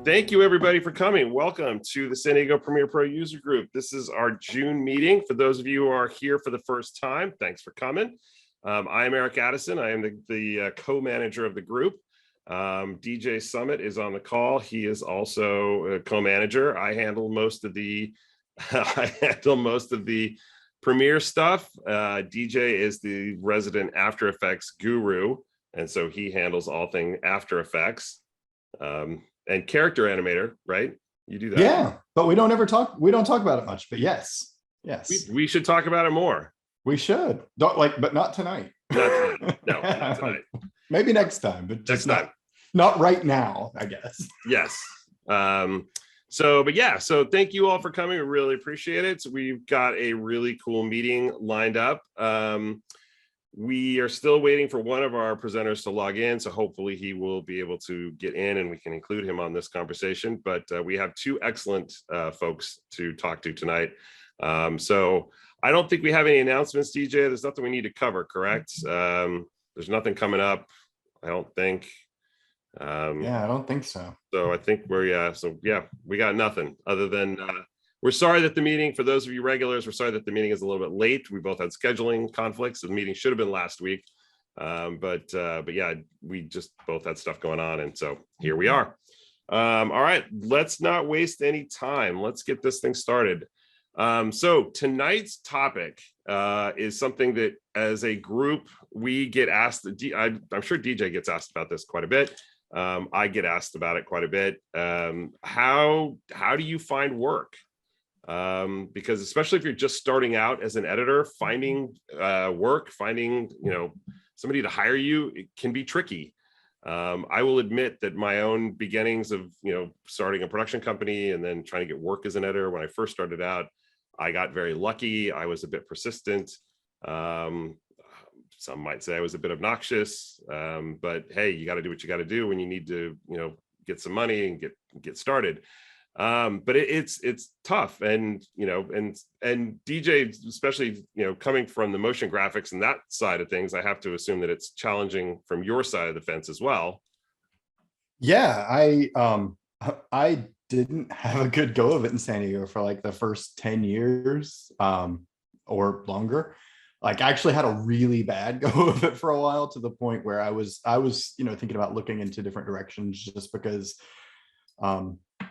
Thank you, everybody, for coming. Welcome to the San Diego Premiere Pro User Group. This is our June meeting. For those of you who are here for the first time, thanks for coming. I am Eric Addison. I am the co-manager of the group. DJ Summit is on the call. He is also a co-manager. I handle most of the Premiere stuff. DJ is the resident After Effects guru, and so he handles all things After Effects. And character animator, right? You do that. Yeah, but we don't talk about it much, but yes. We should talk about it more. We should. But not tonight. Not tonight. No, not tonight. Maybe next time, but just next time. Not right now, I guess. Yes. So thank you all for coming. We really appreciate it. So we've got a really cool meeting lined up. We are still waiting for one of our presenters to log in, so hopefully he will be able to get in and we can include him on this conversation. But we have two excellent folks to talk to tonight. So I don't think we have any announcements, DJ. There's nothing we need to cover, correct? There's nothing coming up, I don't think. Yeah, I don't think so. So I think we got nothing other than we're sorry that the meeting, for those of you regulars, we're sorry that the meeting is a little bit late. We both had scheduling conflicts. The meeting should have been last week. But yeah, we just both had stuff going on. And so here we are. All right, let's not waste any time. Let's get this thing started. So tonight's topic is something that as a group, we get asked, I'm sure DJ gets asked about this quite a bit. I get asked about it quite a bit. How do you find work? Because especially if you're just starting out as an editor, finding work, finding somebody to hire you, it can be tricky. I will admit that my own beginnings of starting a production company and then trying to get work as an editor, when I first started out, I got very lucky. I was a bit persistent. Some might say I was a bit obnoxious, but hey, you got to do what you got to do when you need to get some money and get started. But it's tough, and DJ, especially coming from the motion graphics and that side of things, I have to assume that it's challenging from your side of the fence as well. Yeah, I didn't have a good go of it in San Diego for like the first 10 years or longer. Like I actually had a really bad go of it for a while, to the point where I was thinking about looking into different directions, just because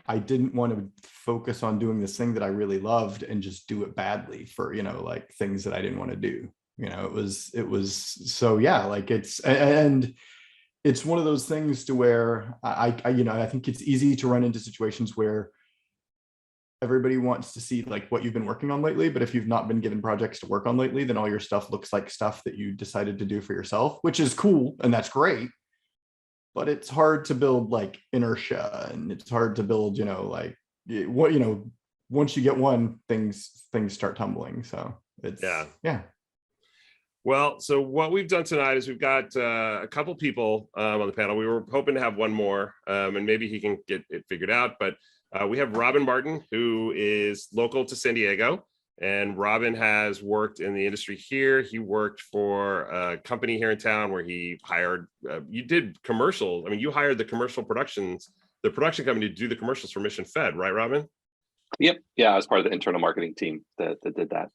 I didn't want to focus on doing this thing that I really loved and just do it badly for, like things that I didn't want to do. It was so, yeah, like it's one of those things to where I think it's easy to run into situations where everybody wants to see like what you've been working on lately, but if you've not been given projects to work on lately, then all your stuff looks like stuff that you decided to do for yourself, which is cool and that's great. But it's hard to build like inertia, and it's hard to build, once you get one, things start tumbling. So it's yeah. Well, so what we've done tonight is we've got a couple people on the panel. We were hoping to have one more, and maybe he can get it figured out. But we have Robin Martin, who is local to San Diego. And Robin has worked in the industry here. He worked for a company here in town where he hired, you did commercials. I mean, you hired the production company to do the commercials for Mission Fed, right, Robin? Yep. Yeah, I was part of the internal marketing team that did that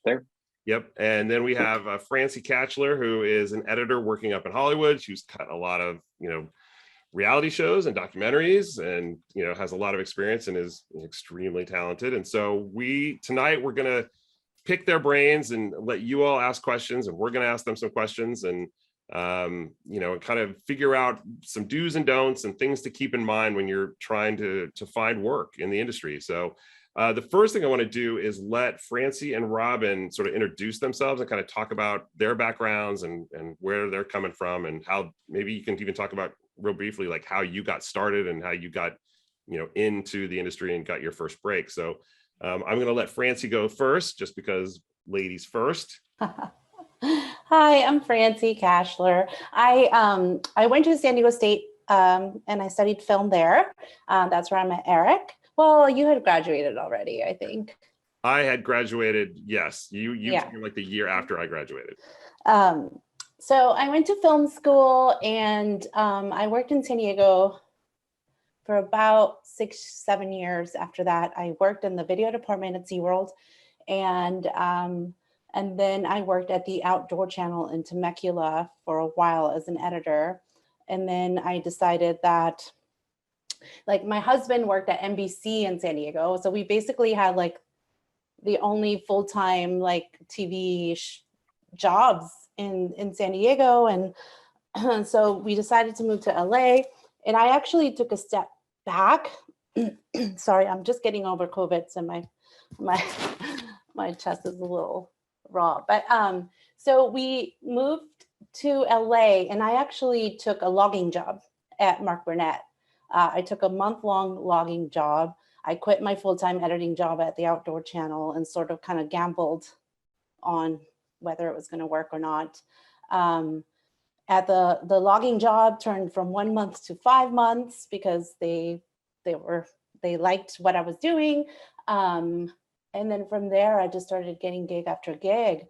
there. Yep. And then we have Francy Kachler, who is an editor working up in Hollywood. She's cut a lot of, reality shows and documentaries, and has a lot of experience and is extremely talented. And so tonight we're going to pick their brains and let you all ask questions, and we're going to ask them some questions, and kind of figure out some do's and don'ts and things to keep in mind when you're trying to find work in the industry. So the first thing I want to do is let Francy and Robin sort of introduce themselves and kind of talk about their backgrounds and where they're coming from, and how maybe you can even talk about real briefly like how you got started and how you got into the industry and got your first break. So I'm going to let Francy go first, just because ladies first. Hi, I'm Francy Kachler. I went to San Diego State and I studied film there. That's where I met Eric. Well, you had graduated already, I think. I had graduated, yes. You came like the year after I graduated. So I went to film school, and I worked in San Diego for about 6-7 years after that. I worked in the video department at SeaWorld, and then I worked at the Outdoor Channel in Temecula for a while as an editor. And then I decided that, like, my husband worked at NBC in San Diego, so we basically had like the only full-time like TV jobs in San Diego. And so we decided to move to LA, and I actually took a step back. Sorry, I'm just getting over COVID, so my chest is a little raw. But so we moved to LA, and I actually took a logging job at Mark Burnett. I took a month-long logging job. I quit my full-time editing job at the Outdoor Channel and sort of kind of gambled on whether it was going to work or not. At the logging job turned from 1 month to 5 months because they liked what I was doing. And then from there, I just started getting gig after gig.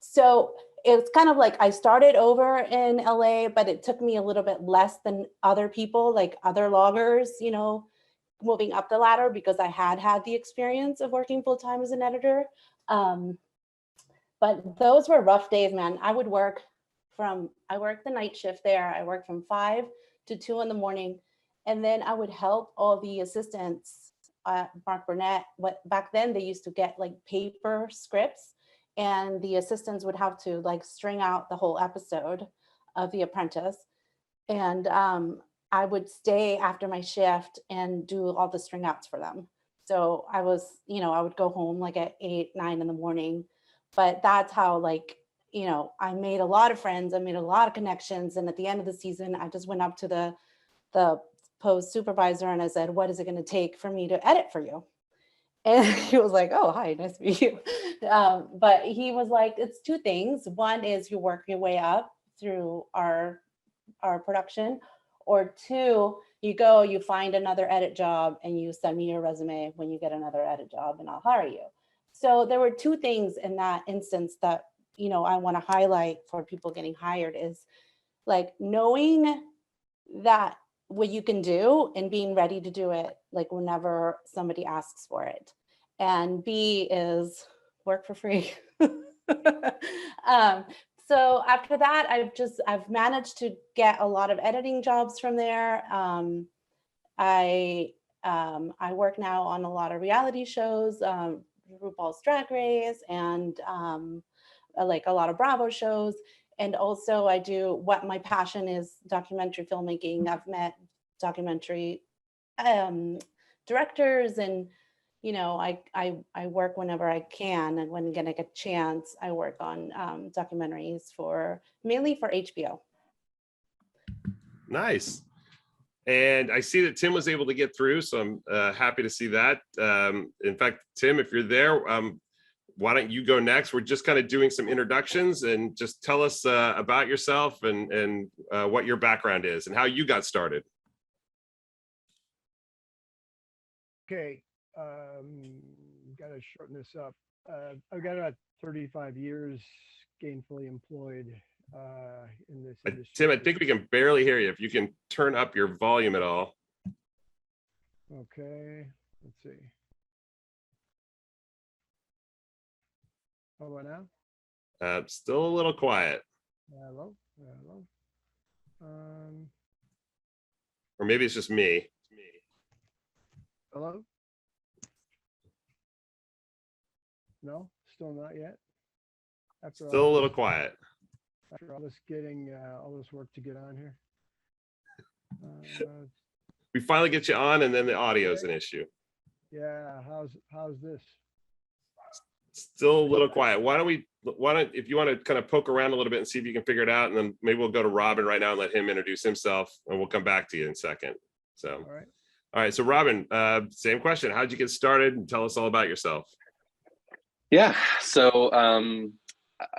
So it's kind of like I started over in LA, but it took me a little bit less than other people, like other loggers, you know, moving up the ladder, because I had the experience of working full-time as an editor. But those were rough days, man. I worked the night shift there. I worked from 5 to 2 in the morning. And then I would help all the assistants at Mark Burnett. Back then they used to get like paper scripts, and the assistants would have to like string out the whole episode of The Apprentice. And I would stay after my shift and do all the string outs for them. So I would go home like at 8, 9 in the morning. But that's how, like, you know, I made a lot of friends. I made a lot of connections. And at the end of the season, I just went up to the post supervisor and I said, what is it going to take for me to edit for you? And he was like, oh, hi, nice to meet you. But he was like, it's 2 things. One is you work your way up through our production, or 2, you find another edit job and you send me your resume when you get another edit job and I'll hire you. So there were 2 things in that instance that, you know, I want to highlight for people getting hired is like knowing that what you can do and being ready to do it, like whenever somebody asks for it. And B is work for free. So after that, I've managed to get a lot of editing jobs from there. I work now on a lot of reality shows, RuPaul's Drag Race, and like a lot of Bravo shows. And also I do what my passion is, documentary filmmaking. I've met documentary directors, and, you know, I work whenever I can, and when I get a chance, I work on documentaries mainly for HBO. Nice. And I see that Tim was able to get through, so I'm happy to see that. In fact, Tim, if you're there, why don't you go next? We're just kind of doing some introductions, and just tell us about yourself and what your background is and how you got started. Okay, gotta shorten this up. I've got about 35 years gainfully employed in this industry. Tim, I think we can barely hear you. If you can turn up your volume at all. Okay, let's see. How about now? Still a little quiet. Hello, hello. Or maybe it's just me. Hello? No, still not yet. Still a little quiet. After all this all this work to get on here. We finally get you on, and then the audio is an issue. Yeah, how's this? Still a little quiet. Why don't if you want to kind of poke around a little bit and see if you can figure it out, and then maybe we'll go to Robin right now and let him introduce himself, and we'll come back to you in a second. So, all right. So Robin, same question. How'd you get started? And tell us all about yourself. Yeah. So,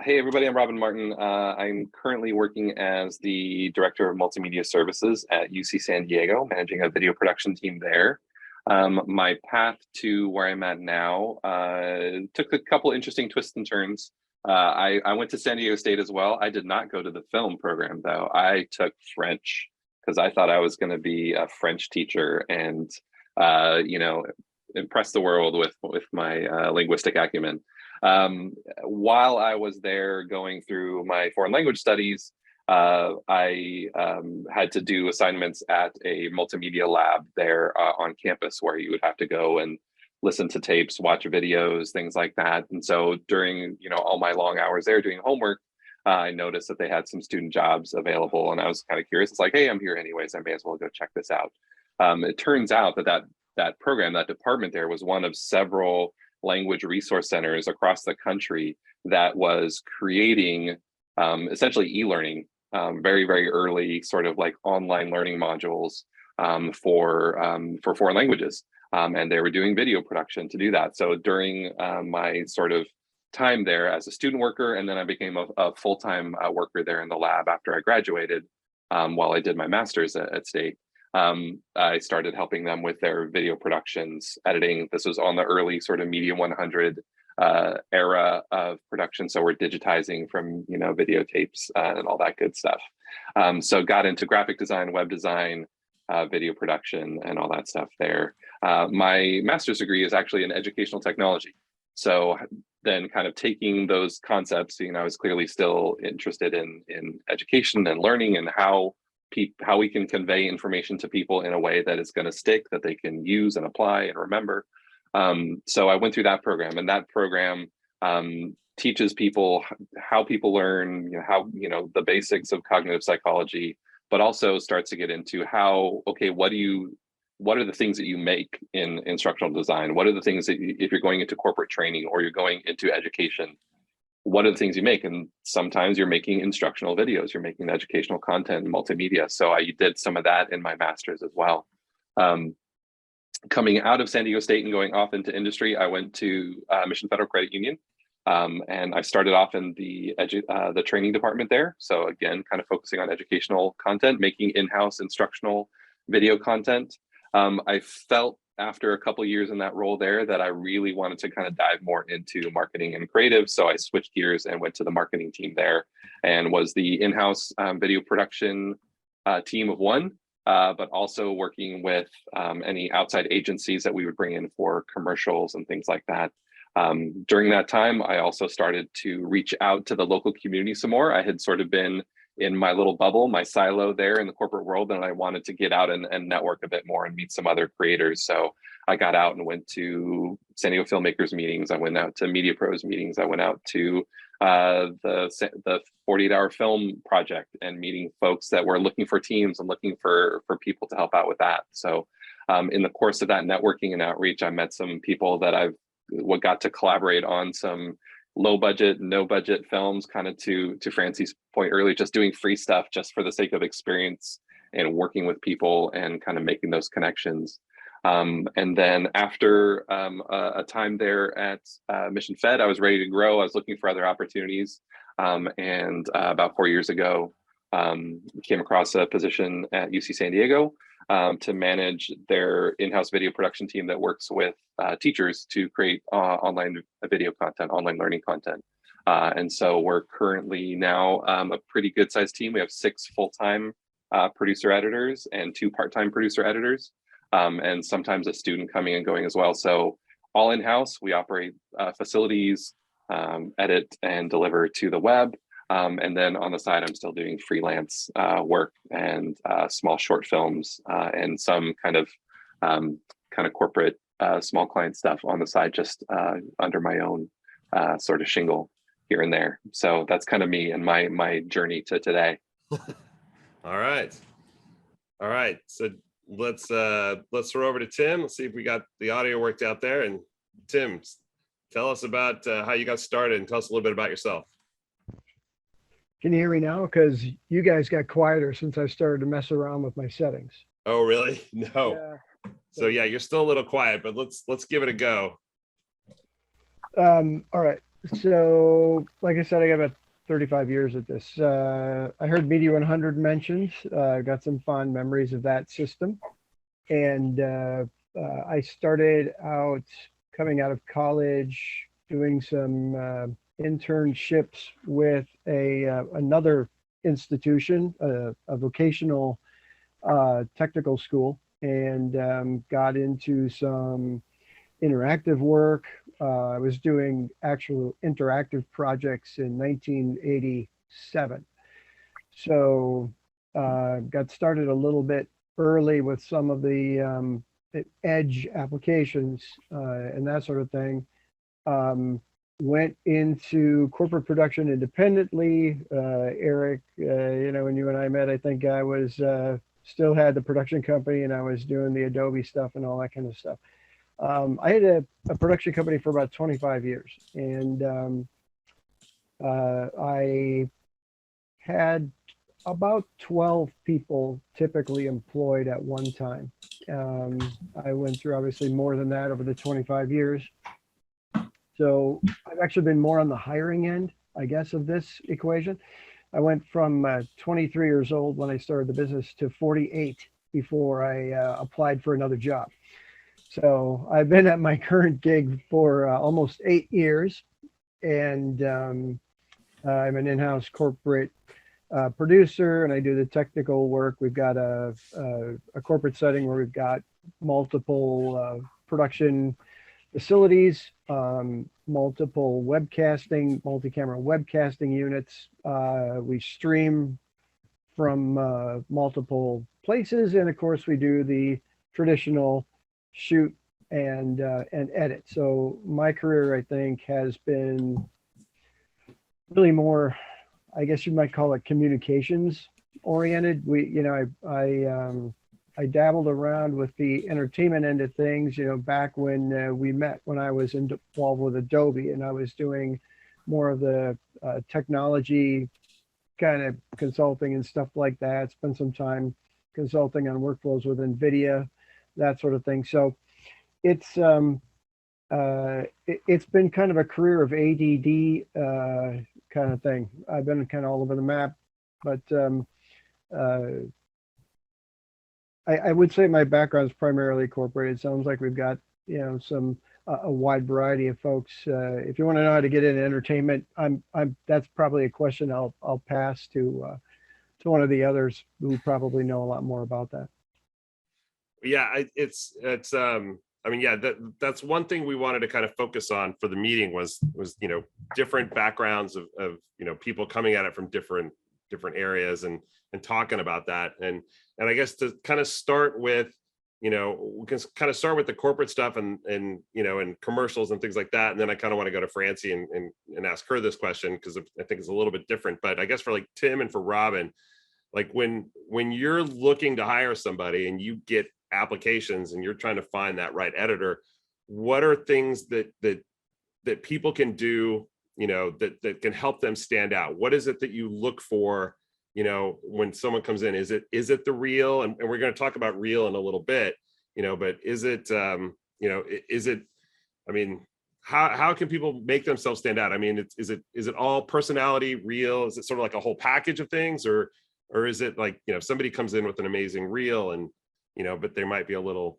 hey everybody, I'm Robin Martin. I'm currently working as the Director of Multimedia Services at UC San Diego, managing a video production team there. My path to where I'm at now took a couple interesting twists and turns. I went to San Diego State as well. I did not go to the film program though. I took French. because I thought I was going to be a French teacher and, you know, impress the world with my linguistic acumen. While I was there going through my foreign language studies, I had to do assignments at a multimedia lab there on campus, where you would have to go and listen to tapes, watch videos, things like that. And so during, you know, all my long hours there doing homework, I noticed that they had some student jobs available, and I was kind of curious. It's like, hey, I'm here anyways, I may as well go check this out. It turns out that program, that department there, was one of several language resource centers across the country that was creating essentially e-learning, very, very early sort of like online learning modules for foreign languages. And they were doing video production to do that. So during my sort of time there as a student worker, and then I became a full-time worker there in the lab after I graduated, while I did my master's at State. I started helping them with their video productions, editing. This was on the early sort of Media 100 era of production. So we're digitizing from, you know, videotapes and all that good stuff. So got into graphic design, web design, video production, and all that stuff there. My master's degree is actually in educational technology. So then kind of taking those concepts, you know, I was clearly still interested in education and learning, and how we can convey information to people in a way that is going to stick, that they can use and apply and remember. So I went through that program, and that program teaches people how people learn, you know, how, you know, the basics of cognitive psychology, but also starts to get into how, okay, what are the things that you make in instructional design? What are the things that if you're going into corporate training or you're going into education, what are the things you make? And sometimes you're making instructional videos, you're making educational content and multimedia. So I did some of that in my master's as well. Coming out of San Diego State and going off into industry, I went to Mission Federal Credit Union. And I started off in the training department there. So again, kind of focusing on educational content, making in-house instructional video content. I felt after a couple of years in that role there that I really wanted to kind of dive more into marketing and creative. So I switched gears and went to the marketing team there, and was the in-house video production team of one, but also working with any outside agencies that we would bring in for commercials and things like that. During that time, I also started to reach out to the local community some more. I had sort of been in my little bubble, my silo there in the corporate world, and I wanted to get out and network a bit more and meet some other creators. So I got out and went to San Diego filmmakers meetings. I went out to Media Pros meetings. I went out to the 48-hour film project and meeting folks that were looking for teams and looking for people to help out with that. So in the course of that networking and outreach, I met some people that got to collaborate on some low budget, no budget films, kind of to Francy's point earlier, just doing free stuff just for the sake of experience and working with people and kind of making those connections. And then after a time there at Mission Fed, I was ready to grow. I was looking for other opportunities. And about 4 years ago, came across a position at UC San Diego to manage their in-house video production team that works with teachers to create online video content, online learning content. And so we're currently now a pretty good sized team. We have 6 full-time producer editors and 2 part-time producer editors, and sometimes a student coming and going as well. So all in-house, we operate facilities, edit and deliver to the web. And then on the side, I'm still doing freelance work and small short films and some kind of corporate small client stuff on the side, just under my own sort of shingle here and there. So that's kind of me and my journey to today. All right. So let's throw over to Tim. Let's see if we got the audio worked out there. And Tim, tell us about how you got started, and tell us a little bit about yourself. Can you hear me now? Because you guys got quieter since I started to mess around with my settings. Oh, really? No. Yeah. So yeah, you're still a little quiet, but let's give it a go. All right. So like I said, I got about 35 years at this. I heard Media 100 mentioned. Got some fond memories of that system. And I started out coming out of college doing some internships with another institution, a vocational technical school and got into some interactive work. I was doing actual interactive projects in 1987. So got started a little bit early with some of the edge applications and that sort of thing. Went into corporate production independently. Eric, when you and I met, I think I was still had the production company and I was doing the Adobe stuff and all that kind of stuff. I had a production company for about 25 years and I had about 12 people typically employed at one time. I went through obviously more than that over the 25 years. So I've actually been more on the hiring end, I guess, of this equation. I went from 23 years old when I started the business to 48 before I applied for another job. So I've been at my current gig for almost 8 years, and I'm an in-house corporate producer, and I do the technical work. We've got a corporate setting where we've got multiple production facilities, multiple webcasting, multi-camera webcasting units. We stream from multiple places, and of course we do the traditional shoot and edit. So my career, I think, has been really more, I guess you might call it, communications oriented. I dabbled around with the entertainment end of things, back when we met, when I was involved with Adobe, and I was doing more of the technology kind of consulting and stuff like that. Spent some time consulting on workflows with NVIDIA, that sort of thing. So it's been kind of a career of ADD kind of thing. I've been kind of all over the map, but I would say my background is primarily corporate. It sounds like we've got, a wide variety of folks. If you want to know how to get into entertainment, that's probably a question I'll pass to one of the others who probably know a lot more about that. Yeah, that's one thing we wanted to kind of focus on for the meeting was different backgrounds of people coming at it from different areas and talking about that. And I guess to kind of start with, we can kind of start with the corporate stuff and commercials and things like that. And then I kind of want to go to Francy and ask her this question, because I think it's a little bit different. But I guess for like Tim and for Robin, like when you're looking to hire somebody and you get applications and you're trying to find that right editor, what are things that people can do, that can help them stand out? What is it that you look for, when someone comes in? Is it the reel? And we're going to talk about reel in a little bit, but is it, how can people make themselves stand out? I mean, is it all personality, reel? Is it sort of like a whole package of things, or is it like, somebody comes in with an amazing reel and, but they might be a little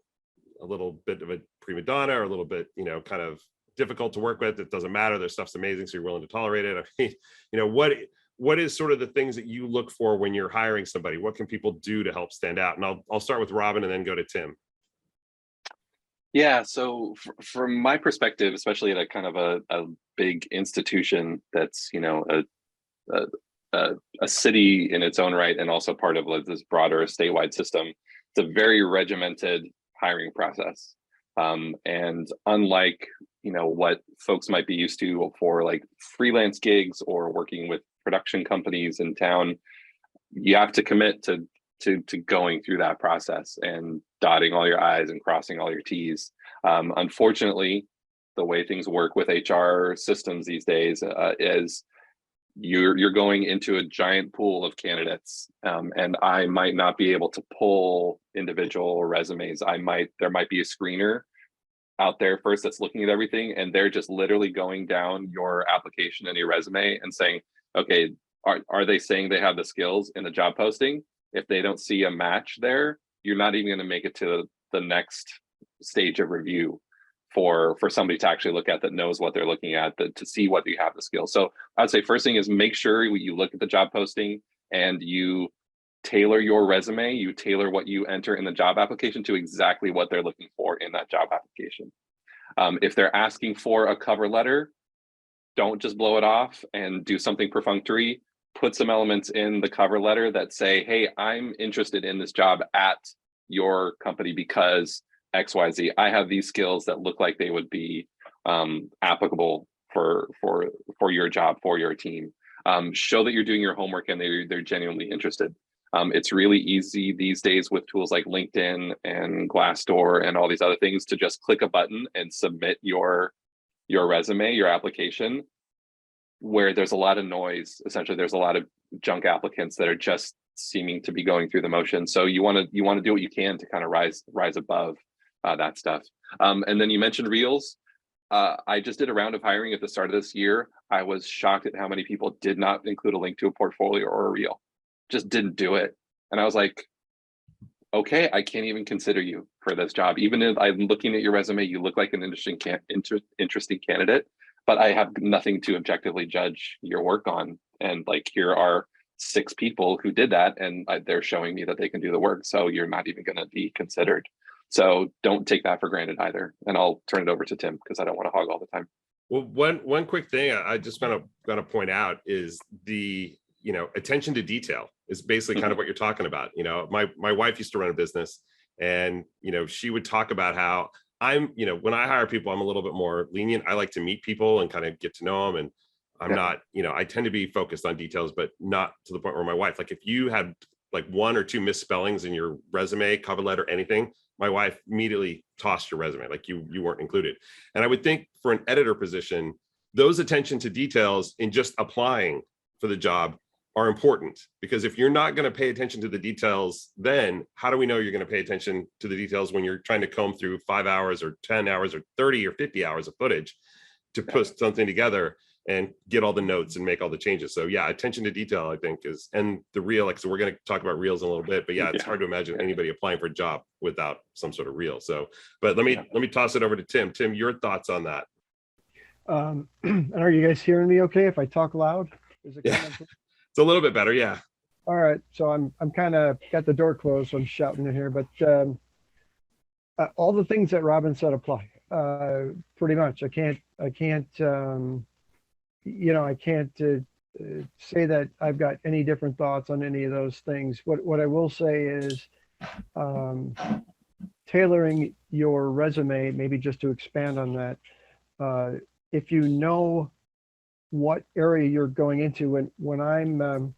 bit of a prima donna, or a little bit, kind of difficult to work with? It doesn't matter. Their stuff's amazing, so you're willing to tolerate it. I mean, what is sort of the things that you look for when you're hiring somebody? What can people do to help stand out? And I'll start with Robin and then go to Tim. Yeah, so from my perspective, especially at a kind of a big institution that's, a city in its own right, and also part of this broader statewide system, it's a very regimented hiring process. And unlike, what folks might be used to for like freelance gigs or working with production companies in town, you have to commit to going through that process and dotting all your I's and crossing all your T's. Unfortunately, the way things work with HR systems these days is you're going into a giant pool of candidates, and I might not be able to pull individual resumes. There might be a screener out there first that's looking at everything, and they're just literally going down your application and your resume and saying, okay, are they saying they have the skills in the job posting? If they don't see a match there, you're not even going to make it to the next stage of review for somebody to actually look at, that knows what they're looking at, to see whether you have the skills. So I'd say first thing is make sure you look at the job posting and you tailor your resume, you tailor what you enter in the job application to exactly what they're looking for in that job application. If they're asking for a cover letter, don't just blow it off and do something perfunctory. Put some elements in the cover letter that say, hey, I'm interested in this job at your company because XYZ. I have these skills that look like they would be applicable for your job, for your team. Show that you're doing your homework and they're genuinely interested. It's really easy these days with tools like LinkedIn and Glassdoor and all these other things to just click a button and submit your resume, your application, where there's a lot of noise. Essentially, there's a lot of junk applicants that are just seeming to be going through the motion. So you want to do what you can to kind of rise above that stuff. And then you mentioned Reels. I just did a round of hiring at the start of this year. I was shocked at how many people did not include a link to a portfolio or a reel. Just didn't do it. And I was like, okay, I can't even consider you for this job. Even if I'm looking at your resume, you look like an interesting candidate, but I have nothing to objectively judge your work on. And like, here are 6 people who did that, and they're showing me that they can do the work. So you're not even going to be considered. So don't take that for granted either. And I'll turn it over to Tim because I don't want to hog all the time. Well, one quick thing I just want to point out is the, attention to detail is basically kind of what you're talking about. My wife used to run a business, and, she would talk about how I'm, when I hire people, I'm a little bit more lenient. I like to meet people and kind of get to know them. And I'm not, I tend to be focused on details, but not to the point where my wife, like if you had like 1 or 2 misspellings in your resume, cover letter, anything, my wife immediately tossed your resume, like you weren't included. And I would think for an editor position, those attention to details in just applying for the job are important, because if you're not going to pay attention to the details, then how do we know you're going to pay attention to the details when you're trying to comb through 5 hours or 10 hours or 30 or 50 hours of footage to put something together and get all the notes and make all the changes? So yeah, attention to detail, I think, is, and the reel, like, so we're going to talk about reels in a little bit, but yeah, it's hard to imagine anybody applying for a job without some sort of reel. So, but let me toss it over to Tim. Tim, your thoughts on that? And are you guys hearing me okay if I talk loud? Is it Yeah, it's a little bit better. Yeah. All right. So I'm kind of got the door closed, so I'm shouting in here, but all the things that Robin said apply. Pretty much. I can't say that I've got any different thoughts on any of those things. What I will say is tailoring your resume, maybe just to expand on that. If you know what area you're going into, when I'm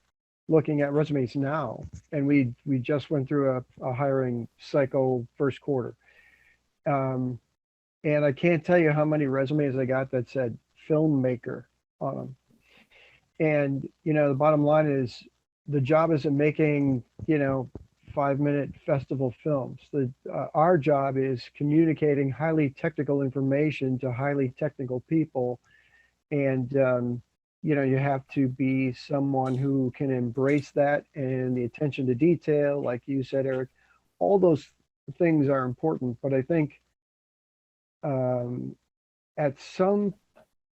looking at resumes now, and we just went through a hiring cycle first quarter. And I can't tell you how many resumes I got that said filmmaker on them. And, the bottom line is the job isn't making, 5-minute festival films. Our job is communicating highly technical information to highly technical people. And, you have to be someone who can embrace that, and the attention to detail, like you said, Eric. All those things are important, but I think at some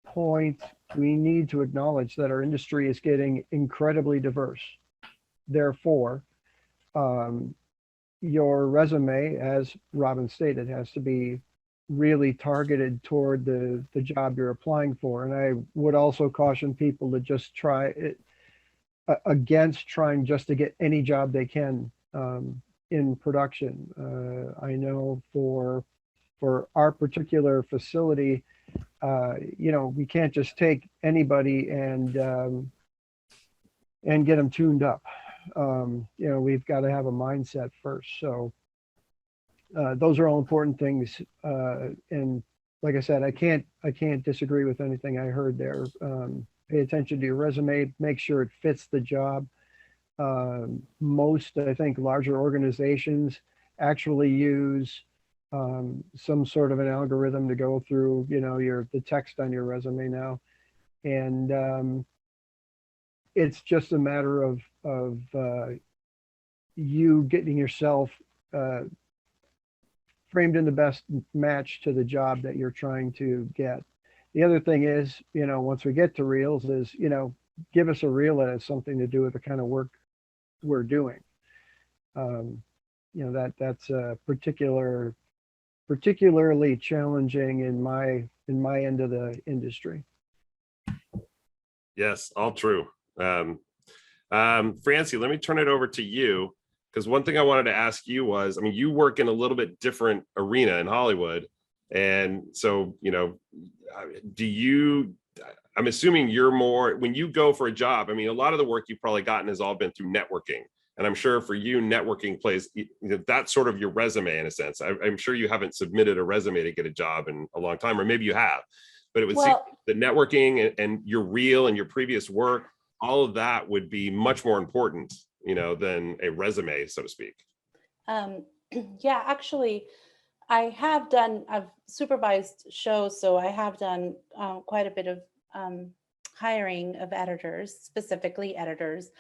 point we need to acknowledge that our industry is getting incredibly diverse. Therefore, your resume, as Robin stated, has to be really targeted toward the job you're applying for. And I would also caution people to just try it against trying just to get any job they can in production. I know for our particular facility, we can't just take anybody and get them tuned up. We've got to have a mindset first. So those are all important things. And like I said, I can't disagree with anything I heard there. Pay attention to your resume, make sure it fits the job. Most, I think, larger organizations actually use some sort of an algorithm to go through, the text on your resume now. And it's just a matter of you getting yourself framed in the best match to the job that you're trying to get. The other thing is, once we get to reels is, give us a reel that has something to do with the kind of work we're doing. You know, that's particularly challenging in my end of the industry. Yes, all true. Francie, let me turn it over to you, because one thing I wanted to ask you was, I mean, you work in a little bit different arena in Hollywood. And so, you know, I'm assuming you're more, when you go for a job, I mean, a lot of the work you've probably gotten has all been through networking. And I'm sure for you, networking plays, that's sort of your resume in a sense. I'm sure you haven't submitted a resume to get a job in a long time, or maybe you have, but it would seem the networking and your reel and your previous work, all of that would be much more important, you know, than a resume, so to speak. Yeah, actually, I've supervised shows, so I have done quite a bit of hiring of editors, specifically editors.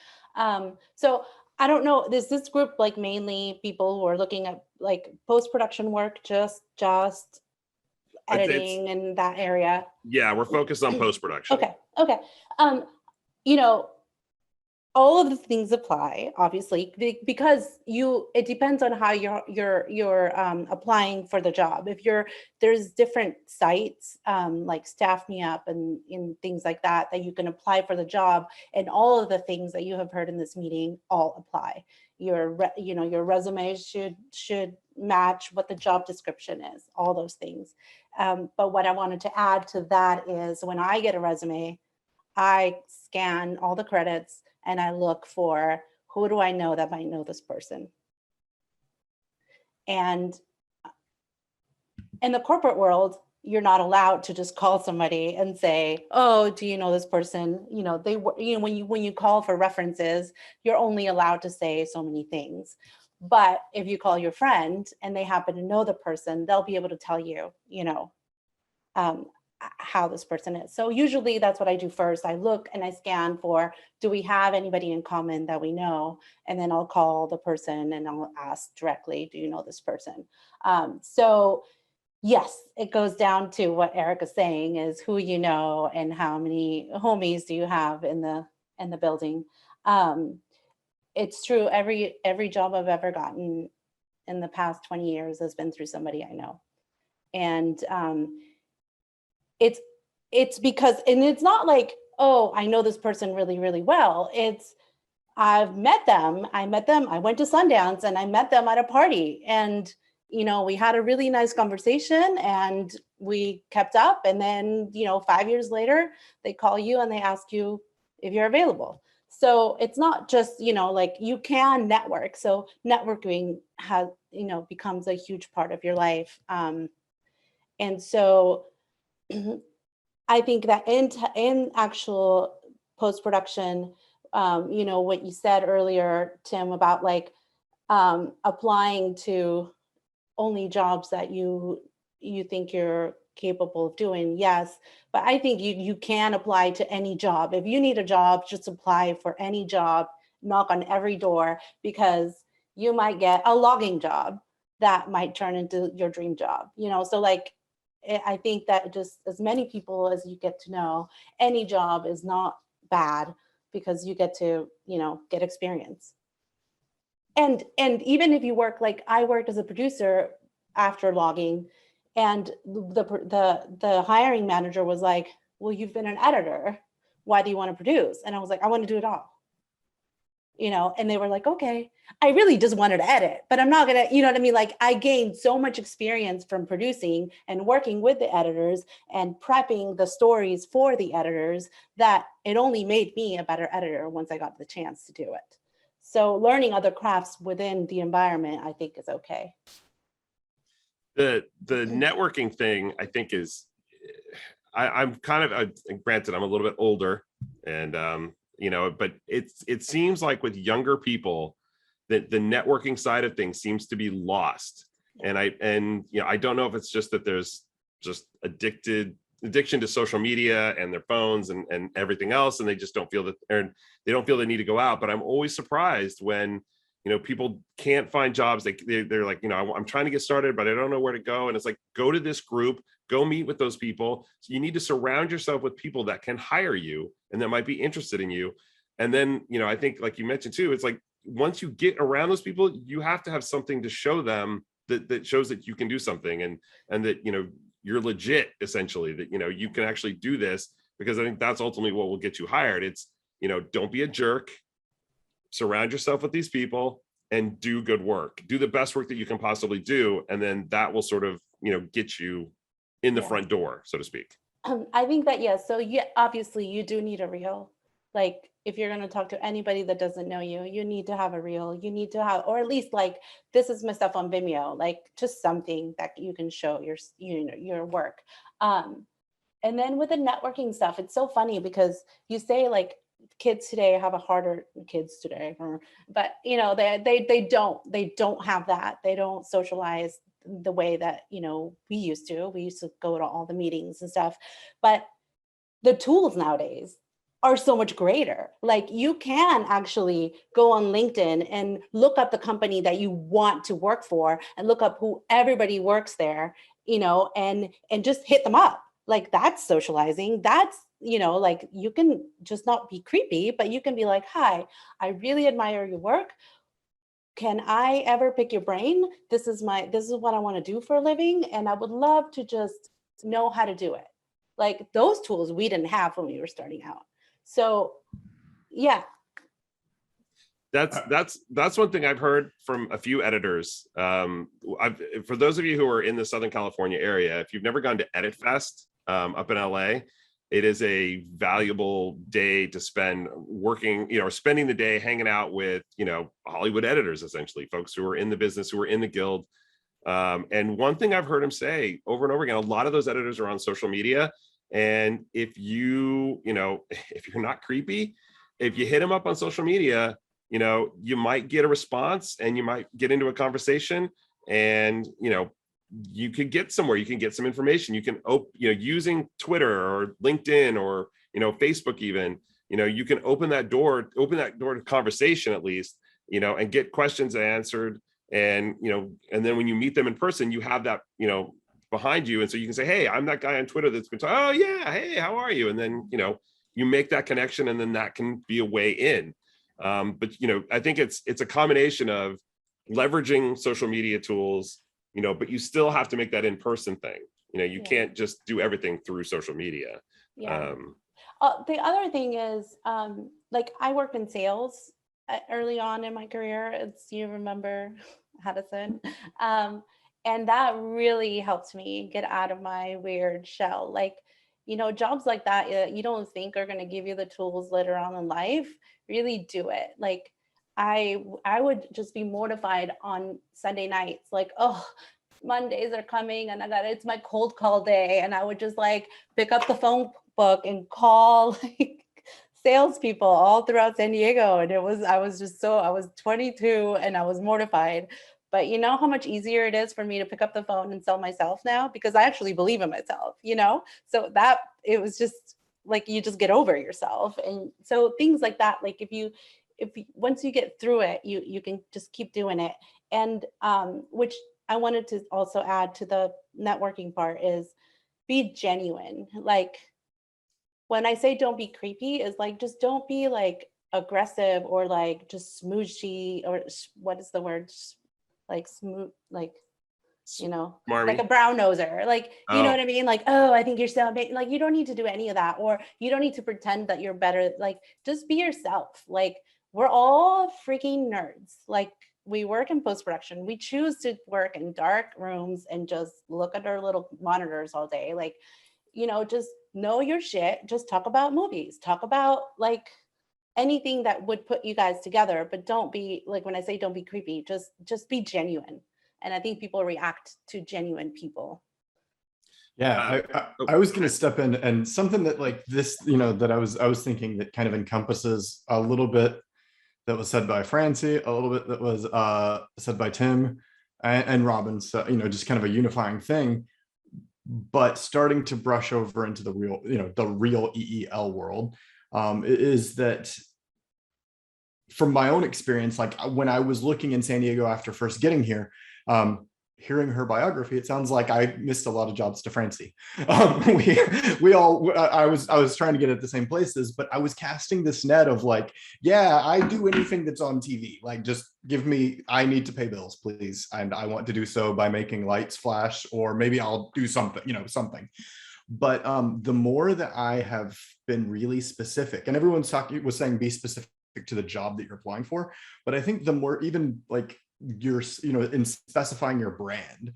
So I don't know, is this group like mainly people who are looking at like post-production work, just editing in that area? Yeah, we're focused on post-production. Okay. You know, all of the things apply, obviously, because it depends on how you're applying for the job. If there's different sites like Staff Me Up and things like that you can apply for the job, and all of the things that you have heard in this meeting all apply. Your resume should match what the job description is, all those things. But what I wanted to add to that is, when I get a resume, I scan all the credits and I look for, who do I know that might know this person? And in the corporate world, you're not allowed to just call somebody and say, oh, do you know this person? You know, when you call for references, you're only allowed to say so many things. But if you call your friend and they happen to know the person, they'll be able to tell you, you know, how this person is. So usually that's what I do first. I look and I scan for, do we have anybody in common that we know? And then I'll call the person and I'll ask directly, do you know this person? So yes, it goes down to what Eric is saying, is who you know and how many homies do you have in the building. It's true, every job I've ever gotten in the past 20 years has been through somebody I know. And it's because, and it's not like, oh, I know this person really, really well. It's, I've met them. I went to Sundance and I met them at a party, and, you know, we had a really nice conversation and we kept up. And then, you know, 5 years later, they call you and they ask you if you're available. So it's not just, you know, like, you can network. So networking has, you know, becomes a huge part of your life. And so I think that in actual post-production, you know, what you said earlier, Tim, about like applying to only jobs that you think you're capable of doing. Yes, but I think you can apply to any job. If you need a job, just apply for any job, knock on every door, because you might get a logging job that might turn into your dream job, you know? So like, I think that just as many people as you get to know, any job is not bad, because you get to, you know, get experience. And even if you work, like I worked as a producer after logging, and the hiring manager was like, well, you've been an editor, why do you want to produce? And I was like, I want to do it all. You know, and they were like, okay, I really just wanted to edit, but I'm not gonna, you know what I mean? Like, I gained so much experience from producing and working with the editors and prepping the stories for the editors, that it only made me a better editor once I got the chance to do it. So learning other crafts within the environment, I think, is okay. The networking thing, I think, is, I'm kind of, granted, I'm a little bit older, and you know, but it seems like with younger people that the networking side of things seems to be lost. And you know, I don't know if it's just that there's just addiction to social media and their phones and everything else, and they just don't feel that, or they don't feel the need to go out. But I'm always surprised when, you know, people can't find jobs. They're like, you know, I'm trying to get started, but I don't know where to go. And it's like, go to this group, go meet with those people. So you need to surround yourself with people that can hire you and that might be interested in you. And then, you know, I think, like you mentioned too, it's like, once you get around those people, you have to have something to show them that shows that you can do something, and that, you know, you're legit, essentially, that, you know, you can actually do this, because I think that's ultimately what will get you hired. It's, you know, don't be a jerk, surround yourself with these people, and do good work, do the best work that you can possibly do. And then that will sort of, you know, get you in the front door, so to speak. I think that, yes. So yeah, obviously you do need a reel. Like, if you're going to talk to anybody that doesn't know you, you need to have a reel. You need to have, or at least like, this is my stuff on Vimeo, like just something that you can show your, you know, your work. And then with the networking stuff, it's so funny because you say like kids today have a harder, kids today, but you know, they don't have that. They don't socialize the way that, you know, we used to. We used to go to all the meetings and stuff, but the tools nowadays are so much greater. Like, you can actually go on LinkedIn and look up the company that you want to work for and look up who everybody works there, you know, and just hit them up. Like, that's socializing. That's, you know, like, you can just not be creepy, but you can be like, hi, I really admire your work. Can I ever pick your brain? This is what I want to do for a living. And I would love to just know how to do it. Like, those tools we didn't have when we were starting out. So yeah. That's one thing I've heard from a few editors. For those of you who are in the Southern California area, if you've never gone to Edit Fest up in LA, it is a valuable day to spend working, you know, or spending the day hanging out with, you know, Hollywood editors, essentially, folks who are in the business, who are in the guild. And one thing I've heard him say over and over again, a lot of those editors are on social media. And if you know, if you're not creepy, if you hit them up on social media, you know, you might get a response and you might get into a conversation, and, you know, you could get somewhere, you can get some information. You can, you know, using Twitter or LinkedIn or, you know, Facebook even, you know, you can open that door to conversation at least, you know, and get questions answered. And, you know, and then when you meet them in person, you have that, you know, behind you. And so you can say, hey, I'm that guy on Twitter that's been talking, oh yeah, hey, how are you? And then, you know, you make that connection, and then that can be a way in. But, you know, I think it's a combination of leveraging social media tools, you know, but you still have to make that in-person thing. You know, you can't just do everything through social media. Yeah. The other thing is, like, I worked in sales early on in my career, as you remember, Addison. And that really helped me get out of my weird shell. Like, you know, jobs like that, you don't think are going to give you the tools later on in life, really do it. Like, I would just be mortified on Sunday nights, like, oh, Mondays are coming and it's my cold call day. And I would just like pick up the phone book and call like salespeople all throughout San Diego. And I was 22 and I was mortified. But you know how much easier it is for me to pick up the phone and sell myself now, because I actually believe in myself, you know? So that, it was just like, you just get over yourself. And so things like that, like if you once you get through it, you can just keep doing it. And which I wanted to also add to the networking part is be genuine. Like, when I say don't be creepy, is like, just don't be like aggressive or like just smoochy, or what is the word? Like smooth, like, you know, Smarmy. like a brown noser, like, you know what I mean? Like, oh, I think you're so amazing. Like, you don't need to do any of that, or you don't need to pretend that you're better. Like, just be yourself. Like, we're all freaking nerds. Like, we work in post-production. We choose to work in dark rooms and just look at our little monitors all day. Like, you know, just know your shit. Just talk about movies. Talk about like anything that would put you guys together, but don't be like, when I say don't be creepy, just be genuine. And I think people react to genuine people. Yeah, I was going to step in, and something that like this, you know, that I was thinking that kind of encompasses a little bit that was said by Francy, a little bit that was said by Tim and Robin. So, you know, just kind of a unifying thing, but starting to brush over into the real, you know, the real EEL world, is that from my own experience, like when I was looking in San Diego after first getting here, hearing her biography, it sounds like I missed a lot of jobs to Francie. We all, I was trying to get at the same places, but I was casting this net of like, yeah, I do anything that's on TV. Like, just give me, I need to pay bills, please. And I want to do so by making lights flash, or maybe I'll do something, something. But the more that I have been really specific, and everyone's was saying be specific to the job that you're applying for, but I think the more even like you're, in specifying your brand,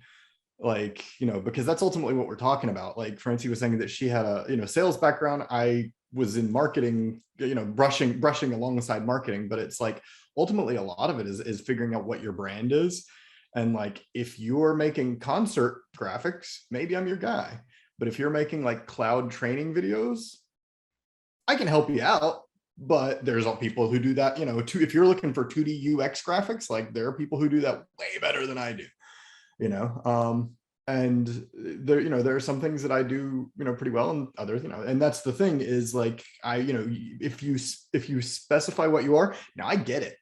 like, because that's ultimately what we're talking about. Like Francie was saying that she had a, sales background. I was in marketing, brushing alongside marketing, but it's like, ultimately a lot of it is figuring out what your brand is. And like, if you're making concert graphics, maybe I'm your guy. But if you're making like cloud training videos, I can help you out. But there's all people who do that, if you're looking for 2D UX graphics, like there are people who do that way better than I do, and there are some things that I do, pretty well, and others, and that's the thing is like, if you specify what you are, now I get it.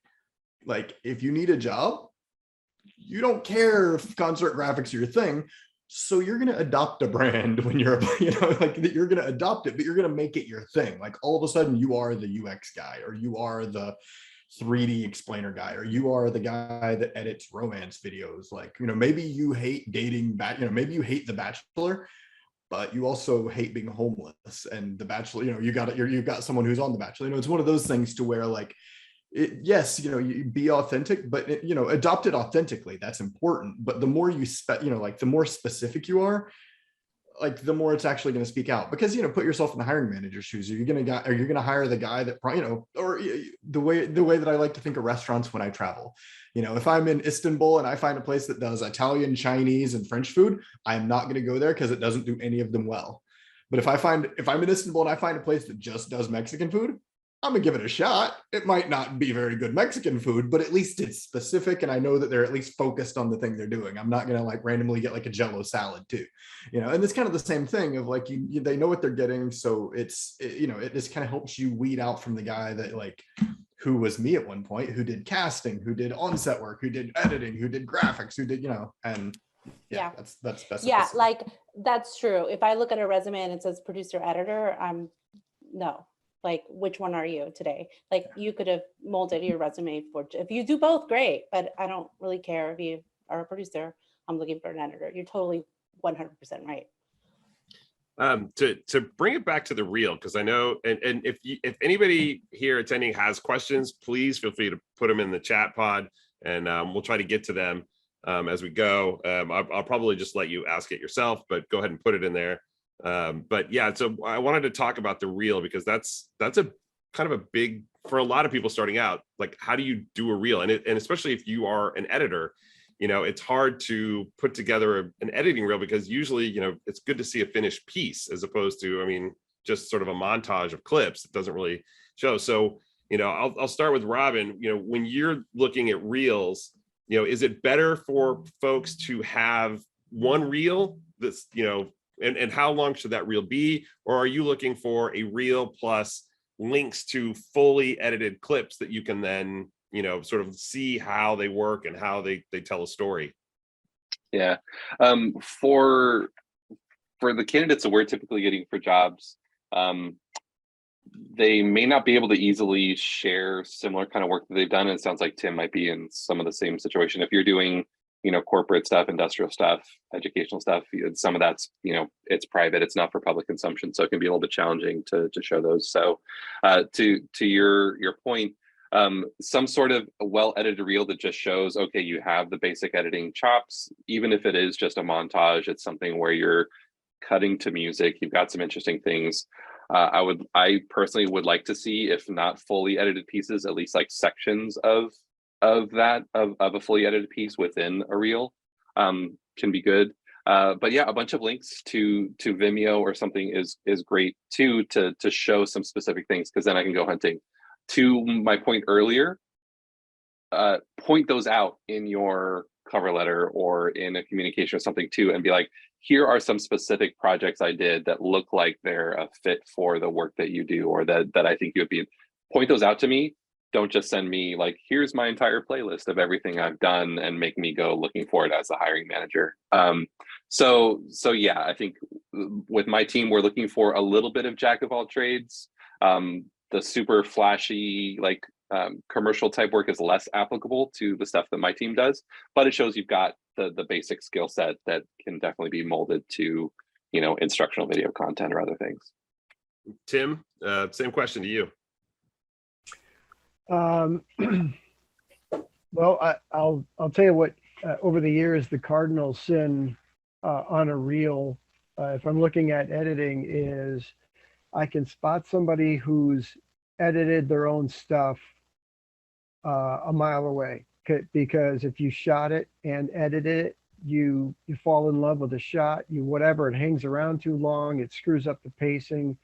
Like if you need a job, you don't care if concert graphics are your thing. So you're going to adopt a brand when you're, like you're going to adopt it, but you're going to make it your thing. Like all of a sudden you are the UX guy, or you are the 3D explainer guy, or you are the guy that edits romance videos. Like, maybe you hate dating back, maybe you hate The Bachelor, but you also hate being homeless. And The Bachelor, you've got someone who's on The Bachelor. It's one of those things to where like, yes, you be authentic, but adopt it authentically. That's important. But the more you like the more specific you are, like the more it's actually going to speak out. Because put yourself in the hiring manager's shoes. Are you going to hire the guy that or the way that I like to think of restaurants when I travel. If I'm in Istanbul and I find a place that does Italian, Chinese, and French food, I'm not going to go there because it doesn't do any of them well. But if I'm in Istanbul and I find a place that just does Mexican food, I'm gonna give it a shot. It might not be very good Mexican food, but at least it's specific, and I know that they're at least focused on the thing they're doing. I'm not gonna like randomly get like a Jello salad too, And it's kind of the same thing of like they know what they're getting, so it just kind of helps you weed out from the guy that like who was me at one point, who did casting, who did on-set work, who did editing, who did graphics, who did and yeah, that's yeah, like that's true. If I look at a resume and it says producer editor, I'm no. Like, which one are you today? Like, you could have molded your resume if you do both, great. But I don't really care if you are a producer. I'm looking for an editor. You're totally 100% right. To bring it back to the reel, because I know, and if anybody here attending has questions, please feel free to put them in the chat pod, and we'll try to get to them as we go. I'll probably just let you ask it yourself, but go ahead and put it in there. But yeah, so I wanted to talk about the reel, because that's a kind of a big, for a lot of people starting out, like how do you do a reel? And especially if you are an editor, it's hard to put together an editing reel, because usually, it's good to see a finished piece as opposed to, just sort of a montage of clips. It doesn't really show. So, I'll start with Robin. When you're looking at reels, is it better for folks to have one reel that's, and how long should that reel be? Or are you looking for a reel plus links to fully edited clips that you can then, sort of see how they work and how they tell a story? Yeah. For the candidates that we're typically getting for jobs, they may not be able to easily share similar kind of work that they've done. And it sounds like Tim might be in some of the same situation. If you're doing corporate stuff, industrial stuff, educational stuff, some of that's, it's private, it's not for public consumption. So it can be a little bit challenging to show those. So to your point, some sort of well-edited reel that just shows, okay, you have the basic editing chops, even if it is just a montage, it's something where you're cutting to music, you've got some interesting things. I personally would like to see, if not fully edited pieces, at least like sections of a fully edited piece within a reel can be good. But yeah, a bunch of links to Vimeo or something is great too, to show some specific things, because then I can go hunting. To my point earlier, point those out in your cover letter or in a communication or something too, and be like, here are some specific projects I did that look like they're a fit for the work that you do, or that I think you would be. Point those out to me. don't just send me like, here's my entire playlist of everything I've done and make me go looking for it as a hiring manager. So yeah, I think with my team, we're looking for a little bit of jack of all trades. The super flashy, like commercial type work is less applicable to the stuff that my team does, but it shows you've got the basic skill set that can definitely be molded to, you know, instructional video content or other things. Tim, same question to you. Well, I'll tell you what. Over the years, the cardinal sin on a reel, if I'm looking at editing, is I can spot somebody who's edited their own stuff a mile away. Because if you shot it and edited it, you fall in love with the shot. You whatever, it hangs around too long, it screws up the pacing.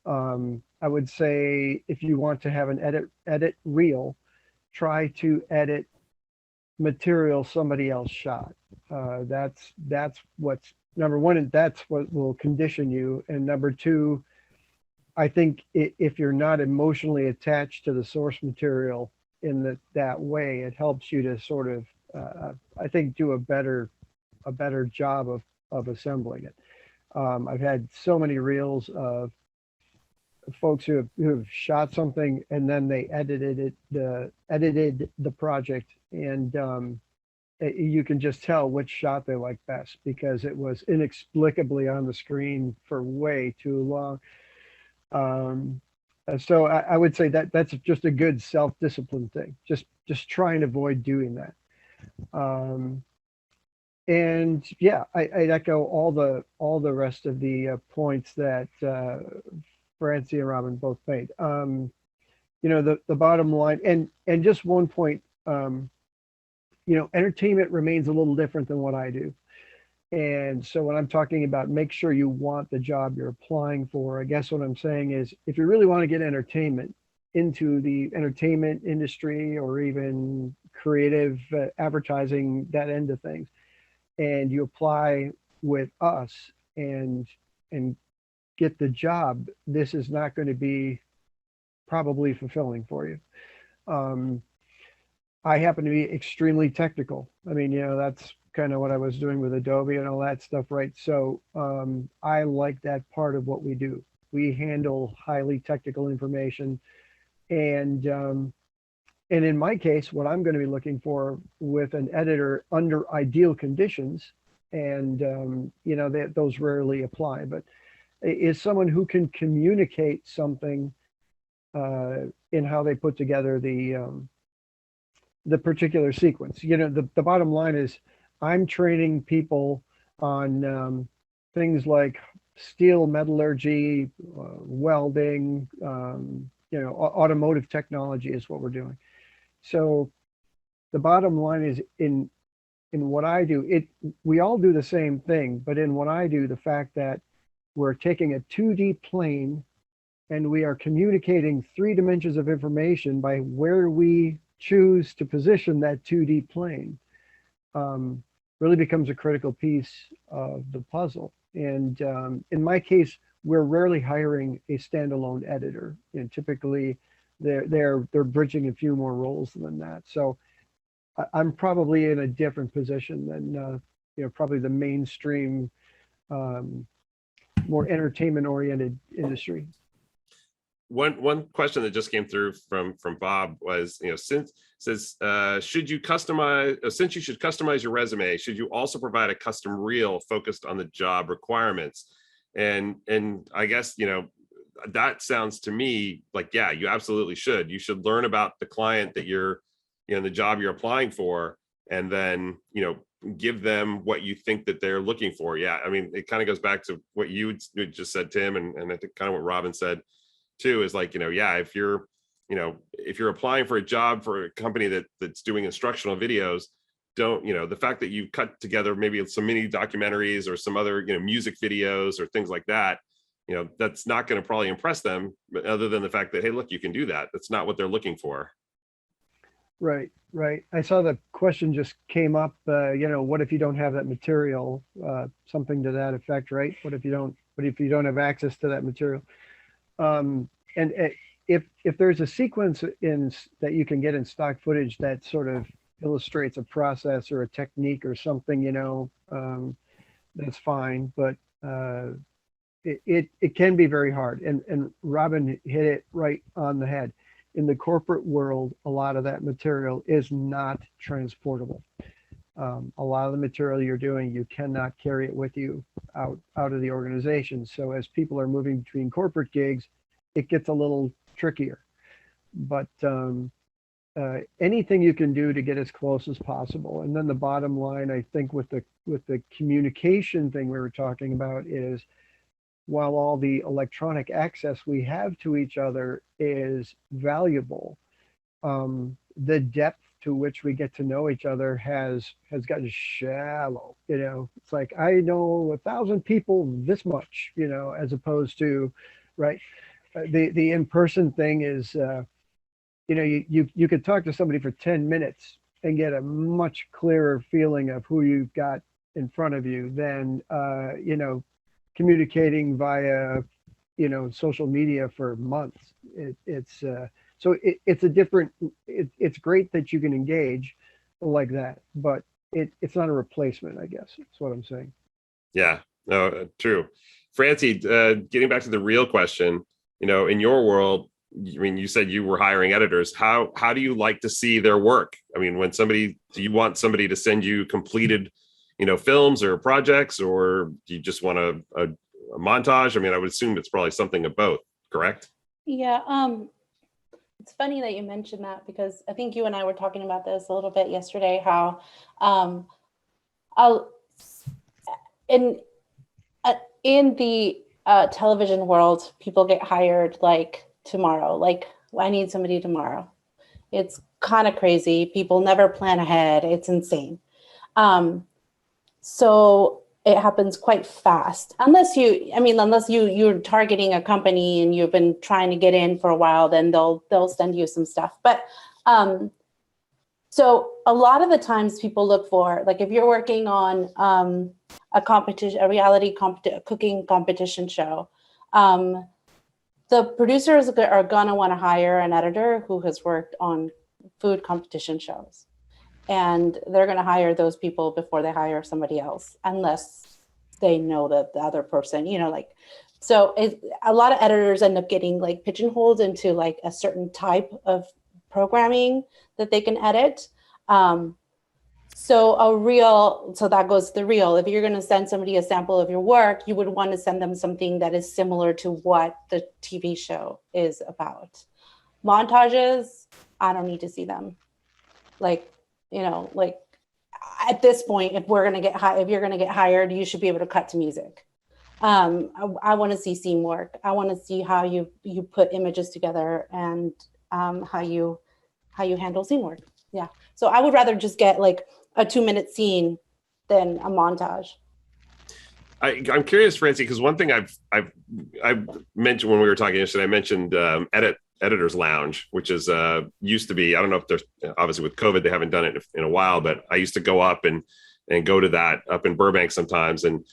I would say if you want to have an edit reel, try to edit material somebody else shot. That's what's number one, and that's what will condition you. And number two, I think if you're not emotionally attached to the source material in that way, it helps you to sort of, I think, do a better job of assembling it. I've had so many reels of folks who have shot something and then they edited the project, and you can just tell which shot they like best because it was inexplicably on the screen for way too long. So I would say that's just a good self-discipline thing. Just try and avoid doing that. And yeah, I echo all the rest of the points that Francy and Robin both made. You know, the bottom line, and just one point, you know, entertainment remains a little different than what I do. And so when I'm talking about make sure you want the job you're applying for, I guess what I'm saying is if you really want to get entertainment into the entertainment industry or even creative advertising, that end of things, and you apply with us and get the job, this is not going to be probably fulfilling for you. I happen to be extremely technical. I mean, you know, that's kind of what I was doing with Adobe and all that stuff, right? So I like that part of what we do. We handle highly technical information, and in my case, what I'm going to be looking for with an editor under ideal conditions, and you know, those rarely apply, but is someone who can communicate something in how they put together the particular sequence. You know, the bottom line is I'm training people on things like steel metallurgy, welding, you know, automotive technology is what we're doing. So the bottom line is in what I do, we all do the same thing, but in what I do, the fact that we're taking a 2D plane and we are communicating 3 dimensions of information by where we choose to position that 2D plane, really becomes a critical piece of the puzzle. And in my case, we're rarely hiring a standalone editor, and typically they're bridging a few more roles than that. So I'm probably in a different position than you know, probably the mainstream, more entertainment oriented industry. One question that just came through from Bob was, you know, since should you customize, since you should customize your resume, should you also provide a custom reel focused on the job requirements? And I guess, you know, that sounds to me like, yeah, you absolutely should. You should learn about the client that you're, you know, the job you're applying for, and then, you know, give them what you think that they're looking for. Yeah, I mean, it kind of goes back to what you just said, Tim, and I think kind of what Robin said too, is like, you know, yeah, if you're, you know, if you're applying for a job for a company that's doing instructional videos, don't, you know, the fact that you cut together maybe some mini documentaries or some other, you know, music videos or things like that, you know, that's not going to probably impress them, but other than the fact that, hey, look, you can do that. That's not what they're looking for. Right. I saw the question just came up, you know, what if you don't have that material, something to that effect, right? What if you don't have access to that material? And if there's a sequence that you can get in stock footage that sort of illustrates a process or a technique or something, that's fine. But it can be very hard. And Robin hit it right on the head. In the corporate world, a lot of that material is not transportable. A lot of the material you're doing, you cannot carry it with you out of the organization. So as people are moving between corporate gigs, it gets a little trickier. But anything you can do to get as close as possible. And then the bottom line, I think, with the communication thing we were talking about is, while all the electronic access we have to each other is valuable, the depth to which we get to know each other has gotten shallow. It's like, I know 1,000 people this much, as opposed to, right. The in-person thing is, you could talk to somebody for 10 minutes and get a much clearer feeling of who you've got in front of you than, communicating via, social media for months. It's a different, it's great that you can engage like that, but it's not a replacement, I guess. That's what I'm saying. Yeah, no, true. Francy, getting back to the real question, in your world, I mean, you said you were hiring editors. How do you like to see their work? I mean, do you want somebody to send you completed, films or projects, or do you just want a montage? I mean, I would assume it's probably something of both, correct? Yeah. It's funny that you mentioned that, because I think you and I were talking about this a little bit yesterday, how in the television world, people get hired like tomorrow. Like, I need somebody tomorrow. It's kind of crazy. People never plan ahead. It's insane. So it happens quite fast, unless you're targeting a company and you've been trying to get in for a while, then they'll send you some stuff. But so a lot of the times people look for, like, if you're working on a reality cooking competition show, the producers are gonna want to hire an editor who has worked on food competition shows. And they're going to hire those people before they hire somebody else, unless they know that the other person, so a lot of editors end up getting like pigeonholed into like a certain type of programming that they can edit. So that goes to the reel. If you're going to send somebody a sample of your work, you would want to send them something that is similar to what the TV show is about. Montages, I don't need to see them. At this point, if you're going to get hired, you should be able to cut to music. I want to see scene work. I want to see how you put images together and how you handle scene work. Yeah. So I would rather just get like a 2-minute scene than a montage. I'm curious, Francy, because one thing I've mentioned when we were talking yesterday, I mentioned Editor's Lounge, which is used to be, I don't know if there's, obviously with COVID, they haven't done it in a while, but I used to go up and go to that up in Burbank sometimes. And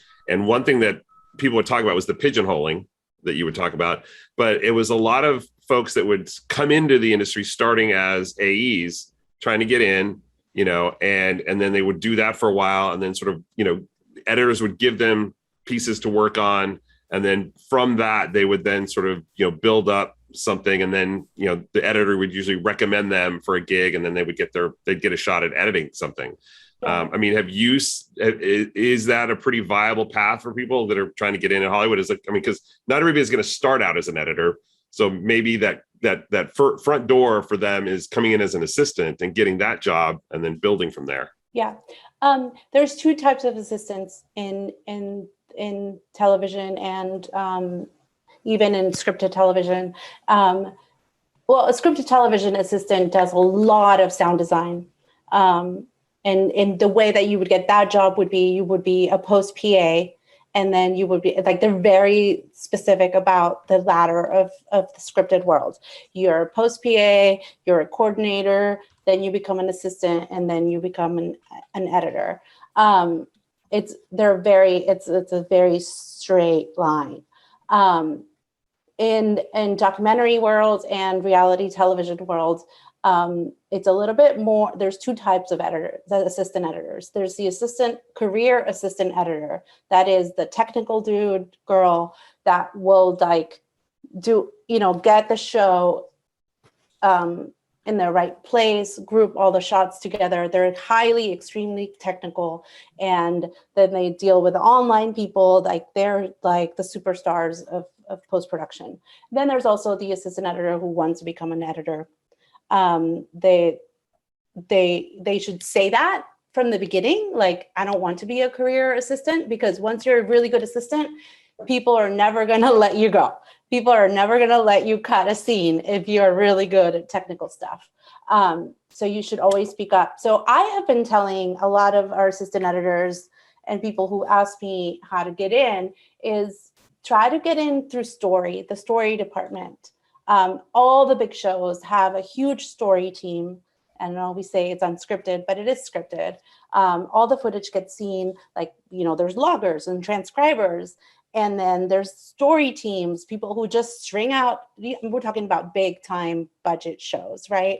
one thing that people would talk about was the pigeonholing that you would talk about, but it was a lot of folks that would come into the industry starting as AEs, trying to get in, and then they would do that for a while. And then sort of, editors would give them pieces to work on. And then from that, they would then sort of, build up something. And then, the editor would usually recommend them for a gig, and then they'd get a shot at editing something. Yeah. I mean, is that a pretty viable path for people that are trying to get into Hollywood? Because not everybody's going to start out as an editor. So maybe that front door for them is coming in as an assistant and getting that job and then building from there. Yeah. There's two types of assistants in television and even in scripted television. A scripted television assistant does a lot of sound design. And the way that you would get that job would be, you would be a post PA, and then you would be like, they're very specific about the ladder of the scripted world. You're a post PA, you're a coordinator, then you become an assistant, and then you become an editor. It's a very straight line. in documentary world and reality television world, it's a little bit more. There's two types of editors, the assistant editors. There's the career assistant editor. That is the technical dude, girl that will like do, get the show in the right place, group all the shots together. They're highly, extremely technical. And then they deal with online people, like they're like the superstars of post-production. Then there's also the assistant editor who wants to become an editor. They should say that from the beginning, like, I don't want to be a career assistant, because once you're a really good assistant, people are never going to let you go. People are never going to let you cut a scene if you're really good at technical stuff. So you should always speak up. So I have been telling a lot of our assistant editors and people who ask me how to get in is try to get in through the story department. All the big shows have a huge story team. And we say it's unscripted, but it is scripted. All the footage gets seen, like, there's loggers and transcribers. And then there's story teams, people who just string out, we're talking about big time budget shows, right?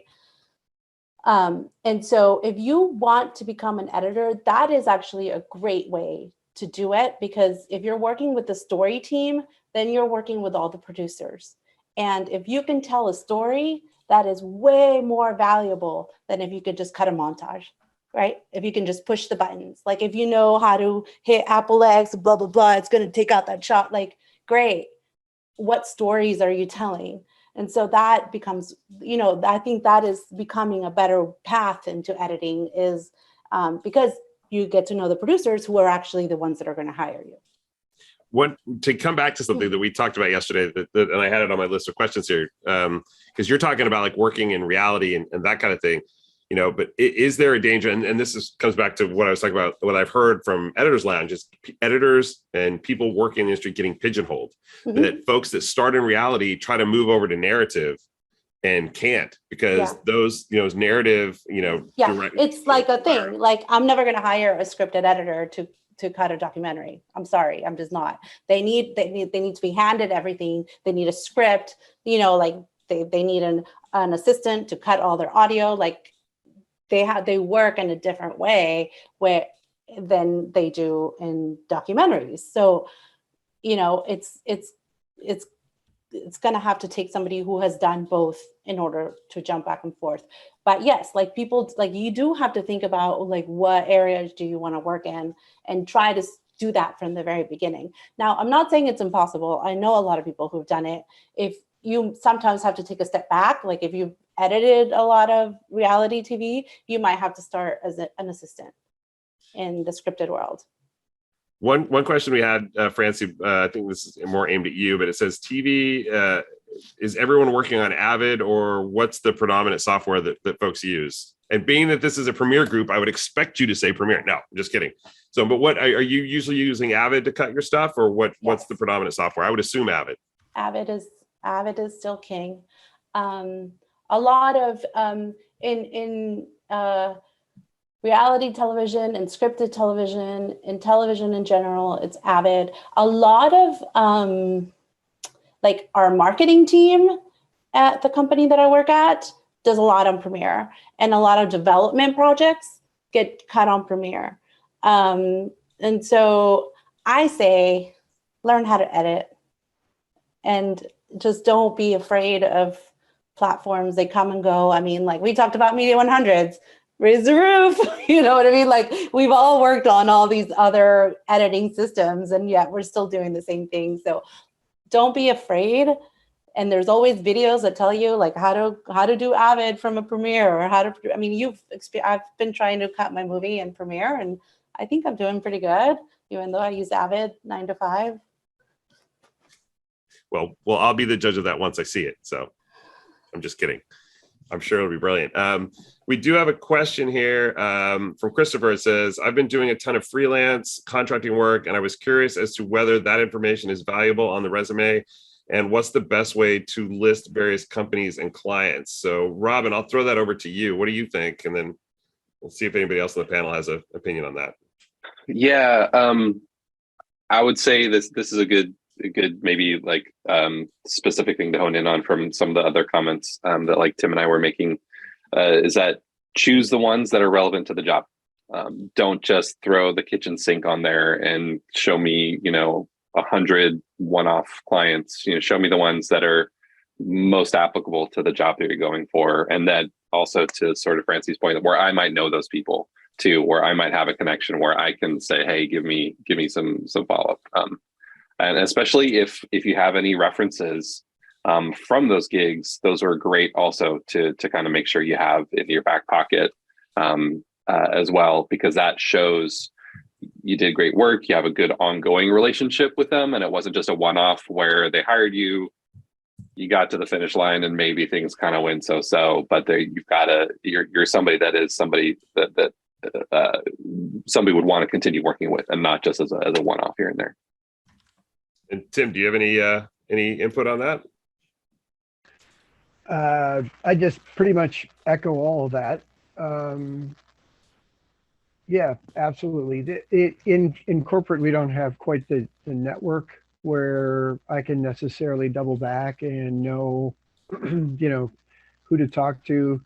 And so if you want to become an editor, that is actually a great way to do it, because if you're working with the story team, then you're working with all the producers. And if you can tell a story, that is way more valuable than if you could just cut a montage. Right? If you can just push the buttons, like if you know how to hit Apple X, blah, blah, blah, it's going to take out that shot. Like, great. What stories are you telling? And so that becomes, I think that is becoming a better path into editing is because you get to know the producers who are actually the ones that are going to hire you. To come back to something that we talked about yesterday, and I had it on my list of questions here, because you're talking about like working in reality and that kind of thing. But is there a danger? And this comes back to what I was talking about, what I've heard from Editors Lounge is editors and people working in the industry getting pigeonholed. Mm-hmm. That folks that start in reality try to move over to narrative and can't, because those, narrative, it's like a thing. Like, I'm never going to hire a scripted editor to cut a documentary. I'm sorry, I'm just not. They need to be handed everything. They need a script, like they need an assistant to cut all their audio. Like, they work in a different way than they do in documentaries. So, it's going to have to take somebody who has done both in order to jump back and forth. But yes, like people, like you do have to think about like what areas do you want to work in and try to do that from the very beginning. Now, I'm not saying it's impossible. I know a lot of people who've done it. If you sometimes have to take a step back, like if you've edited a lot of reality TV, you might have to start as an assistant in the scripted world. One question we had, Francy, I think this is more aimed at you, but it says TV, is everyone working on Avid, or what's the predominant software that folks use? And being that this is a Premiere group, I would expect you to say Premiere. No, I'm just kidding. So, but what are you usually using Avid to cut your stuff, or what's the predominant software? I would assume Avid. Avid is still king. A lot of in reality television and scripted television and television in general, it's Avid. A lot of like our marketing team at the company that I work at does a lot on Premiere, and a lot of development projects get cut on Premiere. And so I say, learn how to edit, and just don't be afraid of platforms. They come and go. I mean, like we talked about Media 100s, raise the roof, you know what I mean? Like we've all worked on all these other editing systems, and yet we're still doing the same thing. So don't be afraid. And there's always videos that tell you like how to do Avid from a Premiere, or how to, I mean, I've been trying to cut my movie in Premiere, and I think I'm doing pretty good, even though I use Avid 9 to 5. Well, I'll be the judge of that once I see it. So I'm just kidding. I'm sure it'll be brilliant. We do have a question here from Christopher. It says, I've been doing a ton of freelance contracting work, and I was curious as to whether that information is valuable on the resume, and what's the best way to list various companies and clients. So Robin, I'll throw that over to you. What do you think? And then we'll see if anybody else on the panel has an opinion on that. Yeah, I would say this is a good a good maybe like specific thing to hone in on from some of the other comments that like Tim and I were making is that choose the ones that are relevant to the job. Don't just throw the kitchen sink on there and show me, 100 one-off clients. Show me the ones that are most applicable to the job that you're going for, and that also to sort of Francy's point, where I might know those people too, where I might have a connection where I can say, hey, give me some follow-up. And especially if you have any references from those gigs, those are great also to kind of make sure you have in your back pocket as well, because that shows you did great work. You have a good ongoing relationship with them, and it wasn't just a one-off where they hired you, you got to the finish line, and maybe things kind of went so. But you're somebody that is somebody that somebody would want to continue working with, and not just as a one-off here and there. And Tim, do you have any input on that? I just pretty much echo all of that. Yeah, absolutely. In corporate, we don't have quite the network where I can necessarily double back and know, who to talk to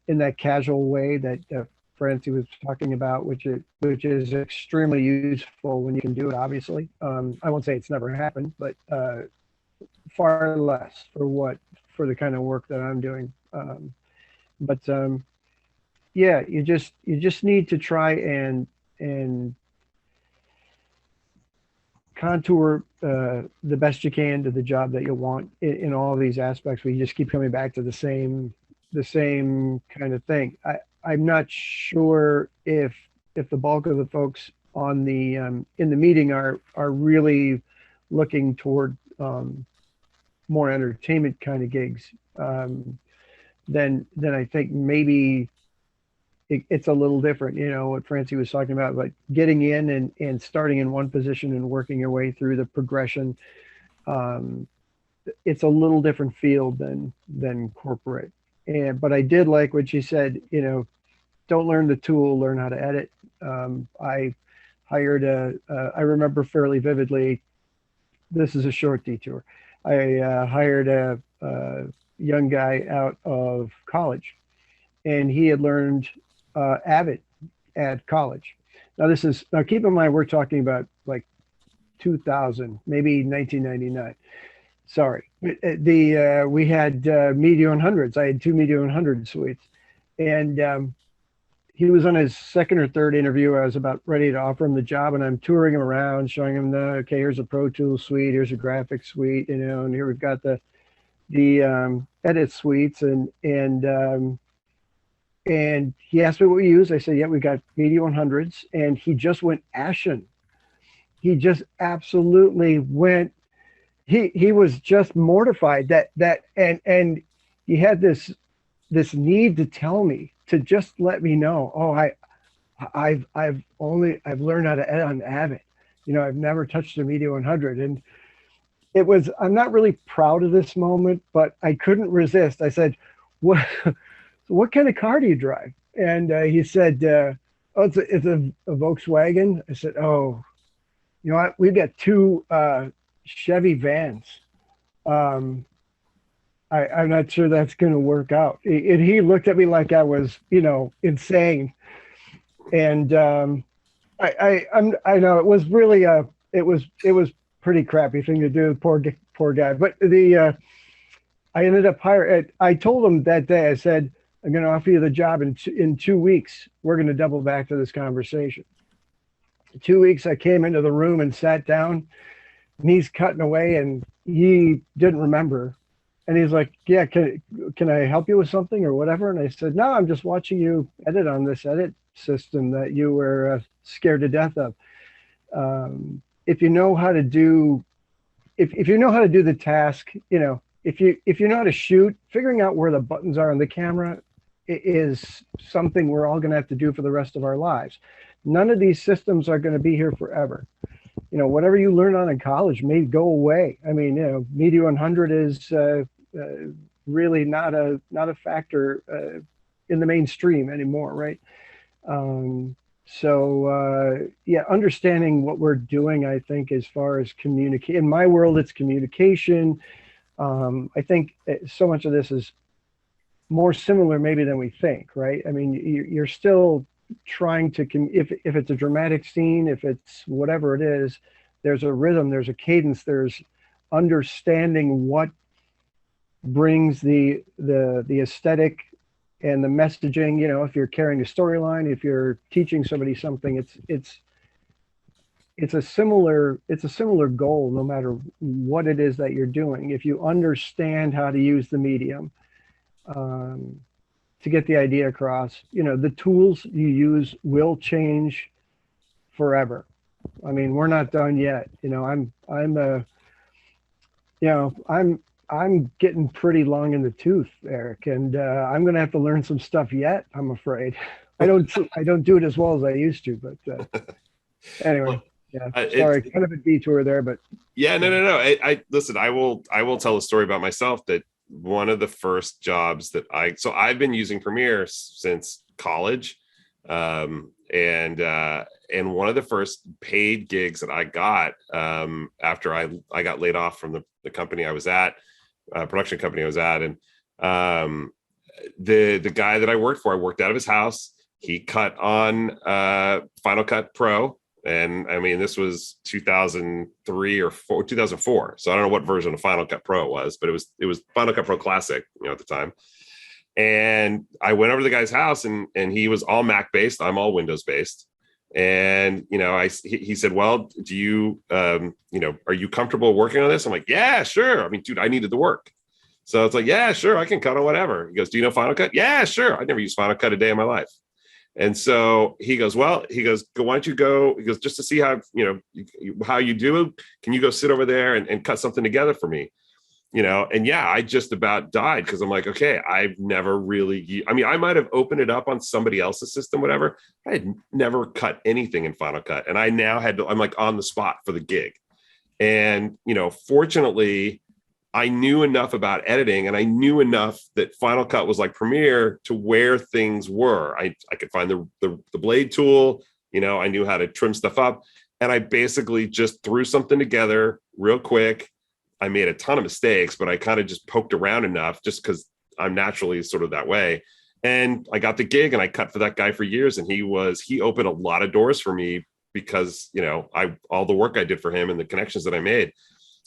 in that casual way that Francy was talking about, which is extremely useful when you can do it, obviously. I won't say it's never happened, but far less for the kind of work that I'm doing. Yeah, you just need to try and contour the best you can to the job that you want in all of these aspects. We just keep coming back to the same kind of thing. I'm not sure if the bulk of the folks on the in the meeting are really looking toward more entertainment kind of gigs. Then I think maybe it's a little different, what Francy was talking about, like getting in and starting in one position and working your way through the progression. It's a little different field than corporate. But I did like what she said, don't learn the tool, learn how to edit. I hired I remember fairly vividly, this is a short detour. I hired a young guy out of college, and he had learned Avid at college. Now keep in mind, we're talking about like 2000, maybe 1999. Sorry. We had Media 100s. I had 2 Media 100 suites, and he was on his second or third interview. I was about ready to offer him the job, and I'm touring him around, showing him okay, here's a Pro Tools suite, here's a graphics suite, and here we've got the edit suites, and he asked me what we use. I said, yeah, we got Media 100s, and he just went ashen. He just absolutely went. He was just mortified that and he had this need to tell me, to just let me know, oh, I've learned how to edit on Avid. I've never touched a Media 100, and I'm not really proud of this moment, but I couldn't resist. I said, what kind of car do you drive? And he said, oh, it's a Volkswagen. I said, oh, you know what? We've got 2 Chevy vans. I'm not sure that's going to work out. And he looked at me like I was, insane. And I know it was really it was pretty crappy thing to do. Poor guy. But I ended up hiring. I told him that day, I said, I'm going to offer you the job in 2 weeks. We're going to double back to this conversation. 2 weeks, I came into the room and sat down, and he's cutting away, and he didn't remember. And he's like, yeah, can I help you with something or whatever? And I said, no, I'm just watching you edit on this edit system that you were scared to death of. If you know how to do, if you know how to do the task, if you know how to shoot, figuring out where the buttons are on the camera is something we're all going to have to do for the rest of our lives. None of these systems are going to be here forever. Whatever you learn on in college may go away. I mean, Media 100 is really not a factor in the mainstream anymore, right? So yeah, understanding what we're doing, I think, as far as communicate. In my world, it's communication. I think so much of this is more similar maybe than we think, right? I mean, you're still trying to, if it's a dramatic scene, if it's whatever it is, there's a rhythm, there's a cadence, there's understanding what brings the aesthetic and the messaging. You know, if you're carrying a storyline, if you're teaching somebody something, it's a similar goal no matter what it is that you're doing. If you understand how to use the medium to get the idea across, you know, the tools you use will change forever. I mean, we're not done yet. You know, I'm getting pretty long in the tooth, Eric, and I'm going to have to learn some stuff yet, I'm afraid. I don't do it as well as I used to, but anyway, yeah, sorry, kind of a detour there, but yeah, no. I listen, I will tell a story about myself that one of the first jobs that I've been using Premiere since college. And one of the first paid gigs that I got after I got laid off from the company I was at, production company I was at, and the guy that I worked for, I worked out of his house. He cut on Final Cut Pro, and I mean this was 2003 or 2004. So I don't know what version of Final Cut Pro it was, but it was Final Cut Pro Classic, you know, at the time. And I went over to the guy's house, and he was all Mac based. I'm all Windows based. And, you know, he said, well, do you, you know, are you comfortable working on this? I'm like, yeah, sure. I mean, dude, I needed the work. So it's like, yeah, sure. I can cut on whatever. He goes, do you know Final Cut? Yeah, sure. I never used Final Cut a day in my life. And so he goes, why don't you go? He goes, just to see how, you know, how you do, can you go sit over there and cut something together for me? You know, and yeah, I just about died because I'm like, okay, I've never really, I mean, I might have opened it up on somebody else's system, whatever. I had never cut anything in Final Cut. And I now I'm like on the spot for the gig. And, you know, fortunately, I knew enough about editing, and I knew enough that Final Cut was like Premiere to where things were. I could find the blade tool, you know, I knew how to trim stuff up. And I basically just threw something together real quick. I made a ton of mistakes, but I kind of just poked around enough just because I'm naturally sort of that way. And I got the gig, and I cut for that guy for years. And he opened a lot of doors for me because, you know, all the work I did for him and the connections that I made.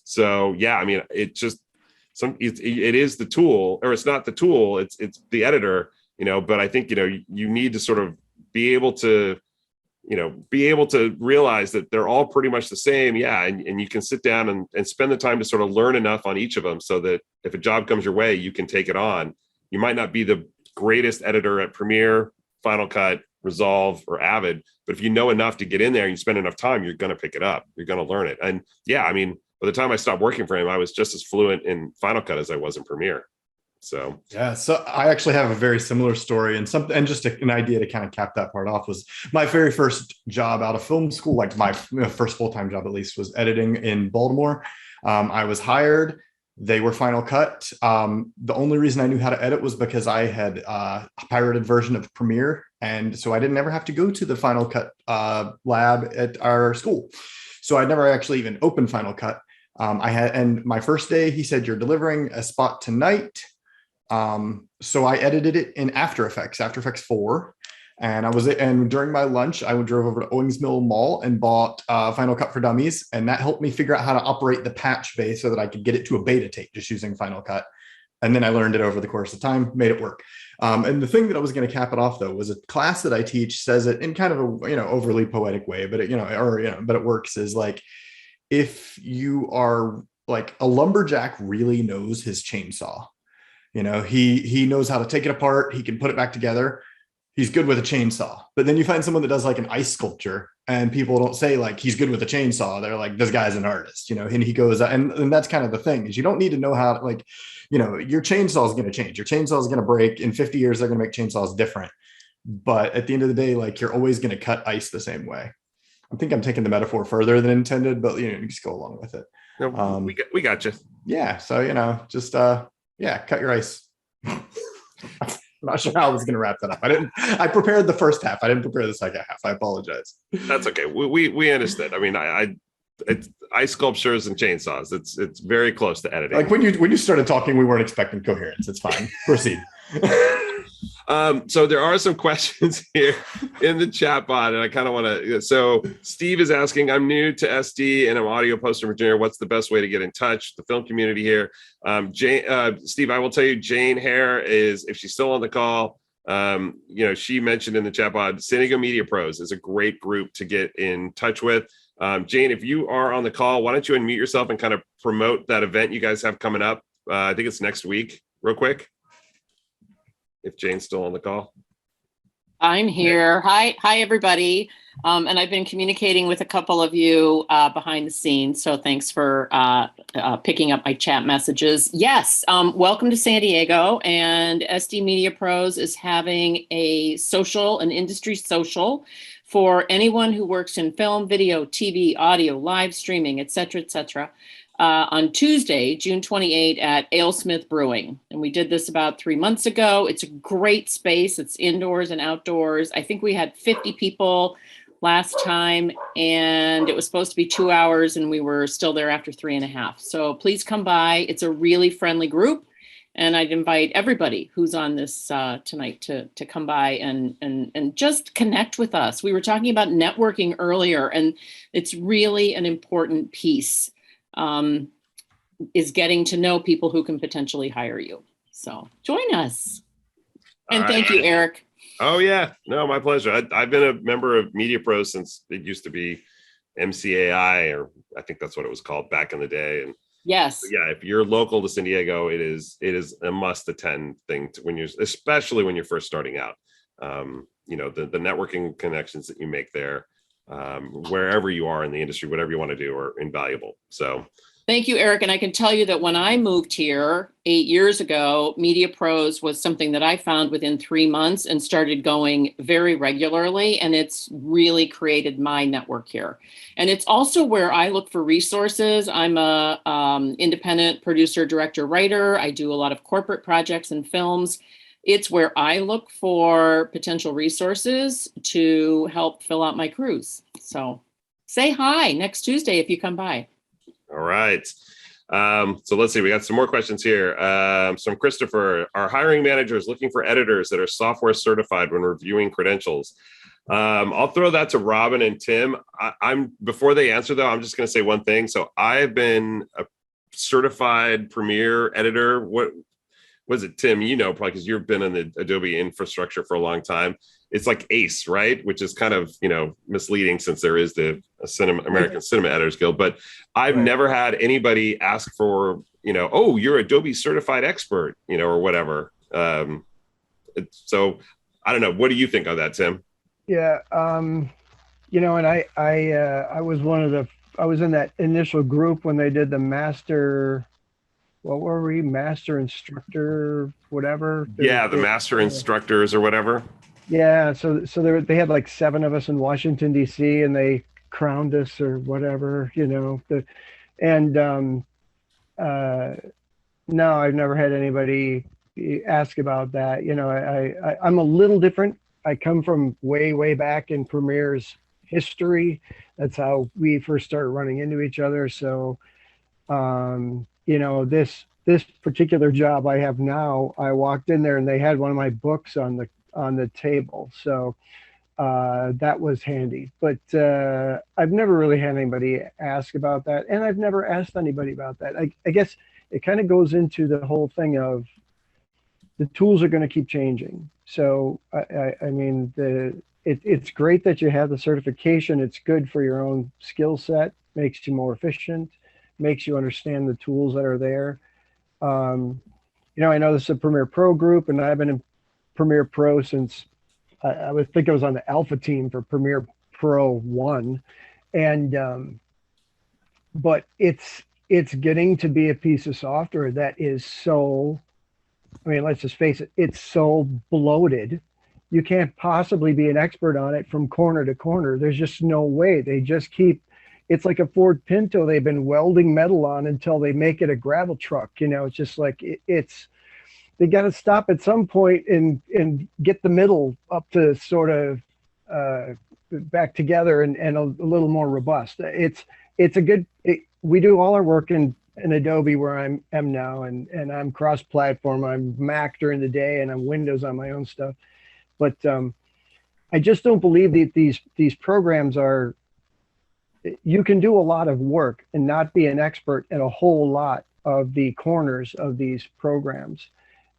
So, yeah, I mean, it is the tool, or it's not the tool, it's the editor, you know, but I think, you know, you need to sort of be able to realize that they're all pretty much the same. Yeah. And you can sit down and spend the time to sort of learn enough on each of them so that if a job comes your way, you can take it on. You might not be the greatest editor at Premiere, Final Cut, Resolve, or Avid, but if you know enough to get in there and you spend enough time, you're going to pick it up. You're going to learn it. And yeah, I mean, by the time I stopped working for him, I was just as fluent in Final Cut as I was in Premiere. So yeah, so I actually have a very similar story, and just an idea to kind of cap that part off was my very first job out of film school, like my first full-time job at least, was editing in Baltimore. I was hired. They were Final Cut. The only reason I knew how to edit was because I had a pirated version of Premiere, and so I didn't ever have to go to the Final Cut lab at our school. So I never actually even opened Final Cut. And my first day, he said, "You're delivering a spot tonight." So I edited it in After Effects 4. And during my lunch, I drove over to Owings Mill Mall and bought Final Cut for Dummies. And that helped me figure out how to operate the patch bay so that I could get it to a beta tape just using Final Cut. And then I learned it over the course of time, made it work. And the thing that I was going to cap it off, though, was a class that I teach says it in kind of a, you know, overly poetic way, but but it works, is like, if you are like, a lumberjack really knows his chainsaw. You know, he knows how to take it apart. He can put it back together. He's good with a chainsaw. But then you find someone that does like an ice sculpture, and people don't say like he's good with a chainsaw. They're like, this guy's an artist, you know. And he goes, and that's kind of the thing, is you don't need to know how to, like, you know, your chainsaw is going to change. Your chainsaw is going to break. In 50 years, they're going to make chainsaws different. But at the end of the day, like, you're always going to cut ice the same way. I think I'm taking the metaphor further than intended, but you know, you just go along with it. No, we got you. Yeah. So, you know, just cut your ice. not sure how I was going to wrap that up. I prepared the first half. I didn't prepare the second half. I apologize. That's okay. We understood. I mean, it's ice sculptures and chainsaws. It's very close to editing. Like when you started talking, we weren't expecting coherence. It's fine. Proceed. So there are some questions here in the chat bot, and I kind of want to. So Steve is asking, I'm new to SD and I'm audio poster engineer. What's the best way to get in touch? The film community here. Steve, I will tell you, Jane Hare is, if she's still on the call, she mentioned in the chat bot, San Diego Media Pros is a great group to get in touch with. Jane, if you are on the call, why don't you unmute yourself and kind of promote that event you guys have coming up? I think it's next week, real quick. If Jane's still on the call. I'm here. Hi, everybody. And I've been communicating with a couple of you behind the scenes. So thanks for picking up my chat messages. Yes, welcome to San Diego. And SD Media Pros is having an industry social for anyone who works in film, video, TV, audio, live streaming, et cetera, on Tuesday, June 28 at Alesmith Brewing. And we did this about 3 months ago. It's a great space. It's indoors and outdoors. I think we had 50 people last time, and it was supposed to be 2 hours, and we were still there after 3.5. So please come by. It's a really friendly group. And I'd invite everybody who's on this tonight to come by and just connect with us. We were talking about networking earlier, and it's really an important piece. Is getting to know people who can potentially hire you. So join us. And thank you, Eric. Oh yeah, no, my pleasure. I've been a member of Media Pro since it used to be MCAI, or I think that's what it was called back in the day. And yes, yeah, if you're local to San Diego, it is a must attend thing especially when you're first starting out. The networking connections that you make there, wherever you are in the industry, whatever you want to do, are invaluable. So thank you, Eric. And I can tell you that when I moved here 8 years ago, Media Pros was something that I found within 3 months and started going very regularly. And it's really created my network here. And it's also where I look for resources. I'm a independent producer, director, writer. I do a lot of corporate projects and films. It's where I look for potential resources to help fill out my crews. So say hi next Tuesday if you come by. all right. So let's see, we got some more questions here. From Christopher, our hiring manager is looking for editors that are software certified when reviewing credentials. I'll throw that to Robin and Tim. Before they answer though, I'm just going to say one thing. So I've been a certified Premiere editor. What was it, Tim? Probably because you've been in the Adobe infrastructure for a long time. It's like ACE, right? Which is kind of, misleading since there is the American Cinema Editors Guild. But I've never had anybody ask for, oh, you're Adobe certified expert, or whatever. So I don't know. What do you think of that, Tim? Yeah. And I was in that initial group when they did the master. What were we? Master instructor, whatever. Yeah, the master instructors or whatever. Yeah, so they had like 7 of us in Washington D.C. and they crowned us or whatever, No, I've never had anybody ask about that. I'm a little different. I come from way back in Premiere's history. That's how we first started running into each other. So, this particular job I have now, I walked in there and they had one of my books on the table. So that was handy. But I've never really had anybody ask about that. And I've never asked anybody about that. I guess it kind of goes into the whole thing of the tools are going to keep changing. So, it's great that you have the certification. It's good for your own skill set, makes you more efficient, makes you understand the tools that are there. I know this is a Premiere Pro group, and I've been in Premiere Pro since I would think I was on the alpha team for Premiere Pro 1. And but it's getting to be a piece of software that is so, let's just face it, it's so bloated. You can't possibly be an expert on it from corner to corner. There's just no way. They just keep, it's like a Ford Pinto they've been welding metal on until they make it a gravel truck. It's just like, they got to stop at some point and get the middle up to sort of back together and a little more robust. It's a good. We do all our work in Adobe where I'm now, and I'm cross-platform. I'm Mac during the day, and I'm Windows on my own stuff. But I just don't believe that these programs are. You can do a lot of work and not be an expert in a whole lot of the corners of these programs.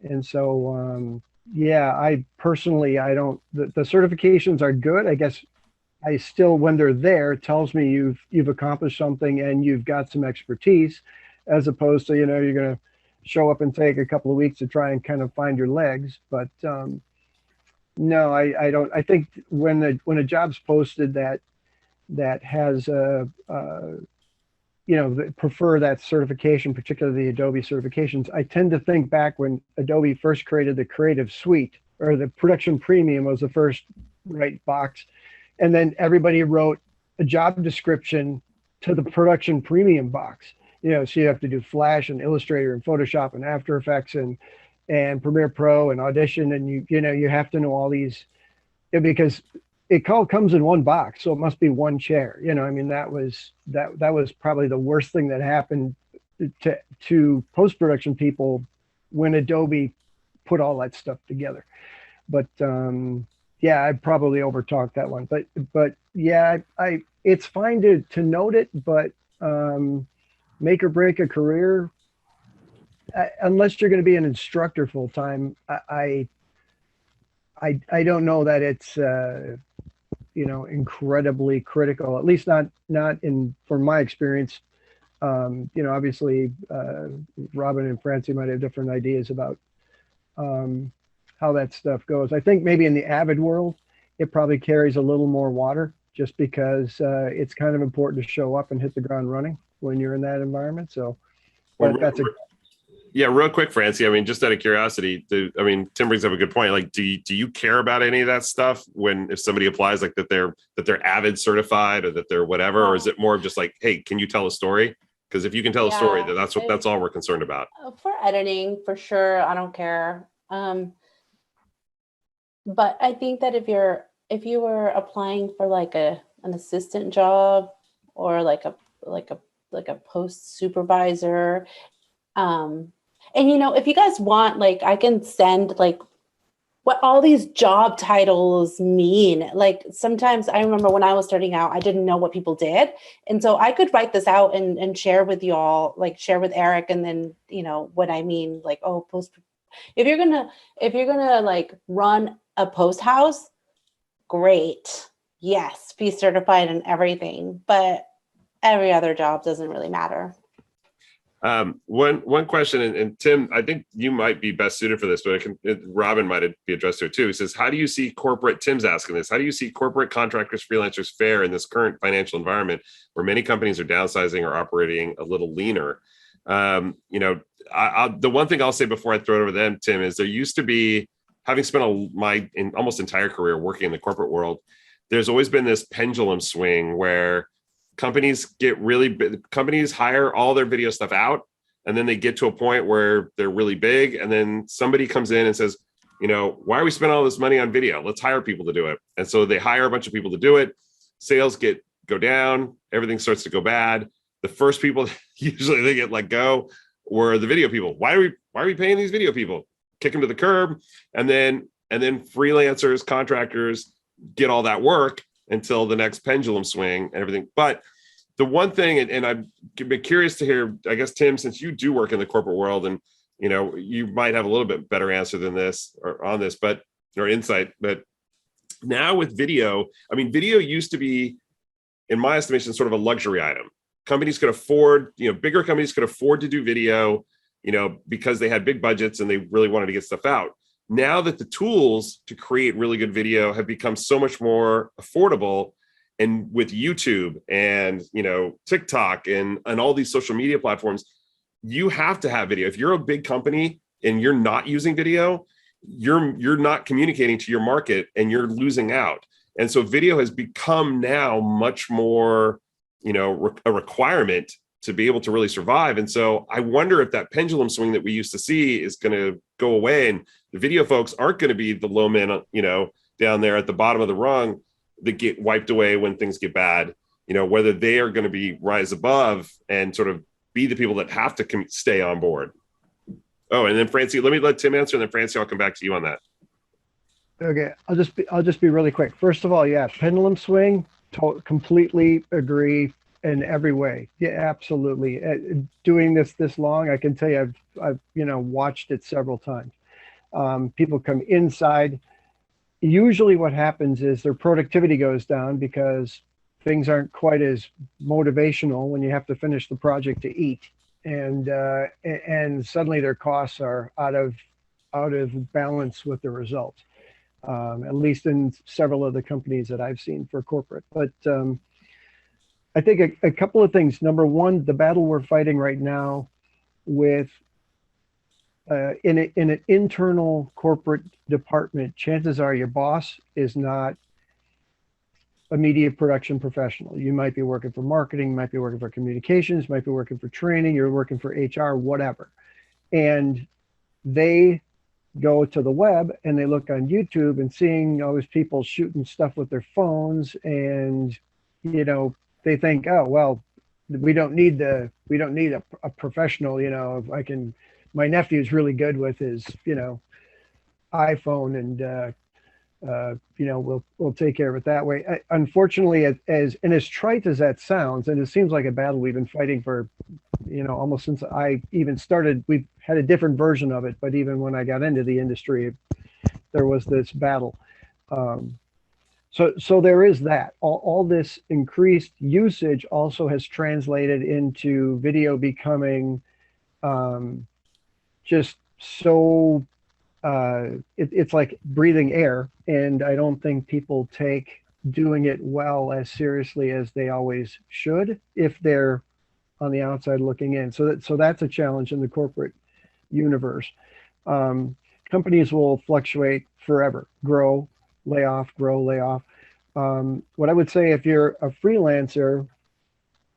And so, yeah, I personally, I don't, the certifications are good. I guess I still, when they're there, it tells me you've accomplished something and you've got some expertise, as opposed to, you're going to show up and take a couple of weeks to try and kind of find your legs. But no, I don't. I think when a job's posted that has prefer that certification, particularly the Adobe certifications, I tend to think back when Adobe first created the Creative Suite, or the Production Premium was the first box. And then everybody wrote a job description to the Production Premium box. So you have to do Flash and Illustrator and Photoshop and After Effects and Premiere Pro and Audition. And you have to know all these, because it comes in one box, so it must be one chair. I mean, that was probably the worst thing that happened to post-production people when Adobe put all that stuff together. But yeah, I probably overtalked that one. But yeah, it's fine to note it, but make or break a career, unless you're going to be an instructor full time, I don't know that it's incredibly critical, at least not from my experience. Obviously Robin and Francie might have different ideas about how that stuff goes. I think maybe in the Avid world, it probably carries a little more water, just because it's kind of important to show up and hit the ground running when you're in that environment. So yeah, real quick, Francie, I mean, just out of curiosity, Tim brings up a good point. Like, do you care about any of that stuff if somebody applies, like that they're Avid certified or that they're whatever, or is it more of just like, hey, can you tell a story? Because if you can tell a story, then that's all we're concerned about. For editing, for sure, I don't care. But I think that if you were applying for like an assistant job or like a post supervisor, and if you guys want, like, I can send like what all these job titles mean. Like, sometimes I remember when I was starting out, I didn't know what people did. And so I could write this out and share with y'all, like share with Eric. And then, what I mean, like, if you're gonna like run a post house, great. Yes, be certified in everything, but every other job doesn't really matter. One question, and Tim, I think you might be best suited for this, but Robin might be addressed to it too. He says, how do you see Tim's asking this, how do you see corporate contractors, freelancers fare in this current financial environment where many companies are downsizing or operating a little leaner? The one thing I'll say before I throw it over to them, Tim, is there used to be, having spent my almost entire career working in the corporate world, there's always been this pendulum swing where companies hire all their video stuff out, and then they get to a point where they're really big, and then somebody comes in and says, why are we spending all this money on video? Let's hire people to do it. And so they hire a bunch of people to do it. Sales go down, everything starts to go bad. The first people usually they get let go were the video people. Why are we paying these video people? Kick them to the curb, and then freelancers, contractors get all that work until the next pendulum swing and everything. But the one thing, and I'd be curious to hear, I guess, Tim, since you do work in the corporate world, and you might have a little bit better answer than this or on this, or insight. But now with video, I mean, video used to be, in my estimation, sort of a luxury item. Companies could afford, bigger companies could afford to do video, because they had big budgets and they really wanted to get stuff out. Now that the tools to create really good video have become so much more affordable, and with YouTube and TikTok and all these social media platforms, you have to have video. If you're a big company and you're not using video, you're not communicating to your market and you're losing out. And so video has become now much more, a requirement to be able to really survive. And so I wonder if that pendulum swing that we used to see is going to go away, and the video folks aren't going to be the low men, down there at the bottom of the rung that get wiped away when things get bad, whether they are going to be rise above and sort of be the people that have to stay on board. Oh, and then Francie, let me let Tim answer, and then Francie, I'll come back to you on that. Okay, I'll just be really quick. First of all, yeah, pendulum swing, completely agree in every way. Yeah, absolutely. Doing this long, I can tell you, I've watched it several times. People come inside. Usually what happens is their productivity goes down because things aren't quite as motivational when you have to finish the project to eat. And suddenly their costs are out of balance with the results, at least in several of the companies that I've seen for corporate. But I think a couple of things. Number one, the battle we're fighting right now with in an internal corporate department, chances are your boss is not a media production professional. You might be working for marketing, you might be working for communications, might be working for training, you're working for HR, whatever. And they go to the web and they look on YouTube and seeing all these people shooting stuff with their phones, and they think, oh well, we don't need a professional. My nephew's really good with his iPhone, and we'll take care of it that way. Unfortunately, as trite as that sounds, and it seems like a battle we've been fighting for almost since I even started. We've had a different version of it, but even when I got into the industry, there was this battle. So there is that. All this increased usage also has translated into video becoming just so it's like breathing air, and I don't think people take doing it well as seriously as they always should if they're on the outside looking in. So that's a challenge in the corporate universe. Companies will fluctuate forever, grow, lay off, grow, lay off. What I would say, if you're a freelancer,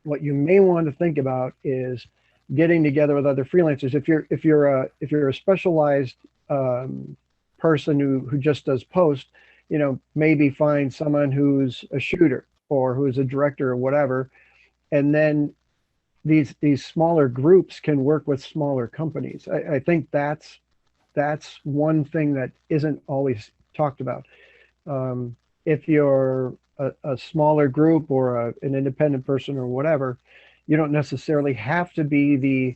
what you may want to think about is getting together with other freelancers. If you're a specialized person who just does post, maybe find someone who's a shooter or who's a director or whatever, and then these smaller groups can work with smaller companies. I think that's one thing that isn't always talked about. If you're a smaller group or an independent person or whatever, you don't necessarily have to be the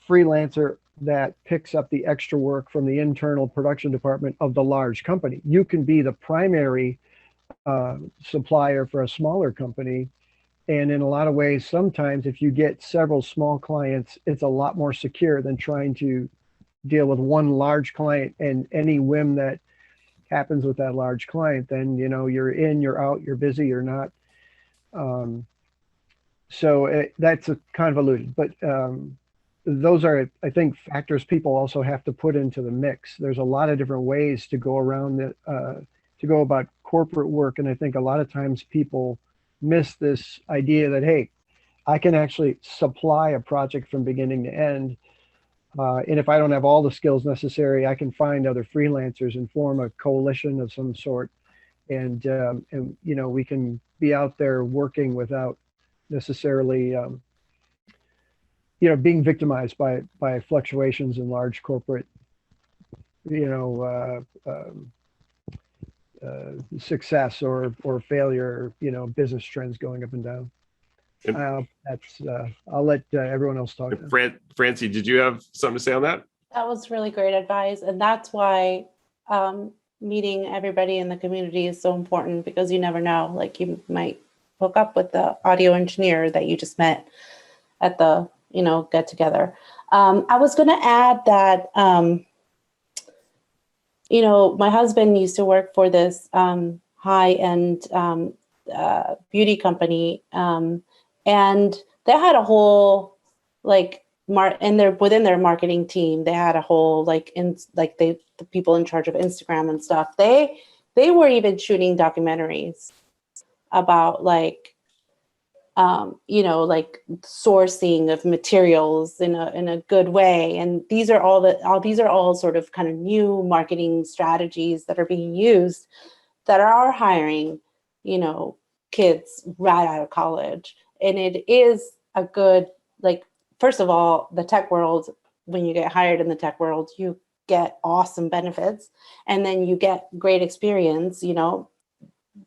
freelancer that picks up the extra work from the internal production department of the large company. You can be the primary supplier for a smaller company. And in a lot of ways, sometimes if you get several small clients, it's a lot more secure than trying to deal with one large client, and any whim that happens with that large client, then you're in, you're out, you're busy, you're not. That's a convoluted, but those are, I think, factors people also have to put into the mix. There's a lot of different ways to go around it, to go about corporate work, and I think a lot of times people miss this idea that, hey, I can actually supply a project from beginning to end. And if I don't have all the skills necessary, I can find other freelancers and form a coalition of some sort. And we can be out there working without necessarily, being victimized by fluctuations in large corporate, success or failure, business trends going up and down. I'll let everyone else talk. Francie, did you have something to say on that? That was really great advice. And that's why meeting everybody in the community is so important, because you never know, like you might hook up with the audio engineer that you just met at the, get together. I was going to add that, my husband used to work for this high-end beauty company, and they had a whole within their marketing team, they had a whole the people in charge of Instagram and stuff. They were even shooting documentaries about like sourcing of materials in a good way. And these are all sort of kind of new marketing strategies that are being used that are hiring, kids right out of college. And it is a good, like, first of all, the tech world, when you get hired in the tech world, you get awesome benefits, and then you get great experience,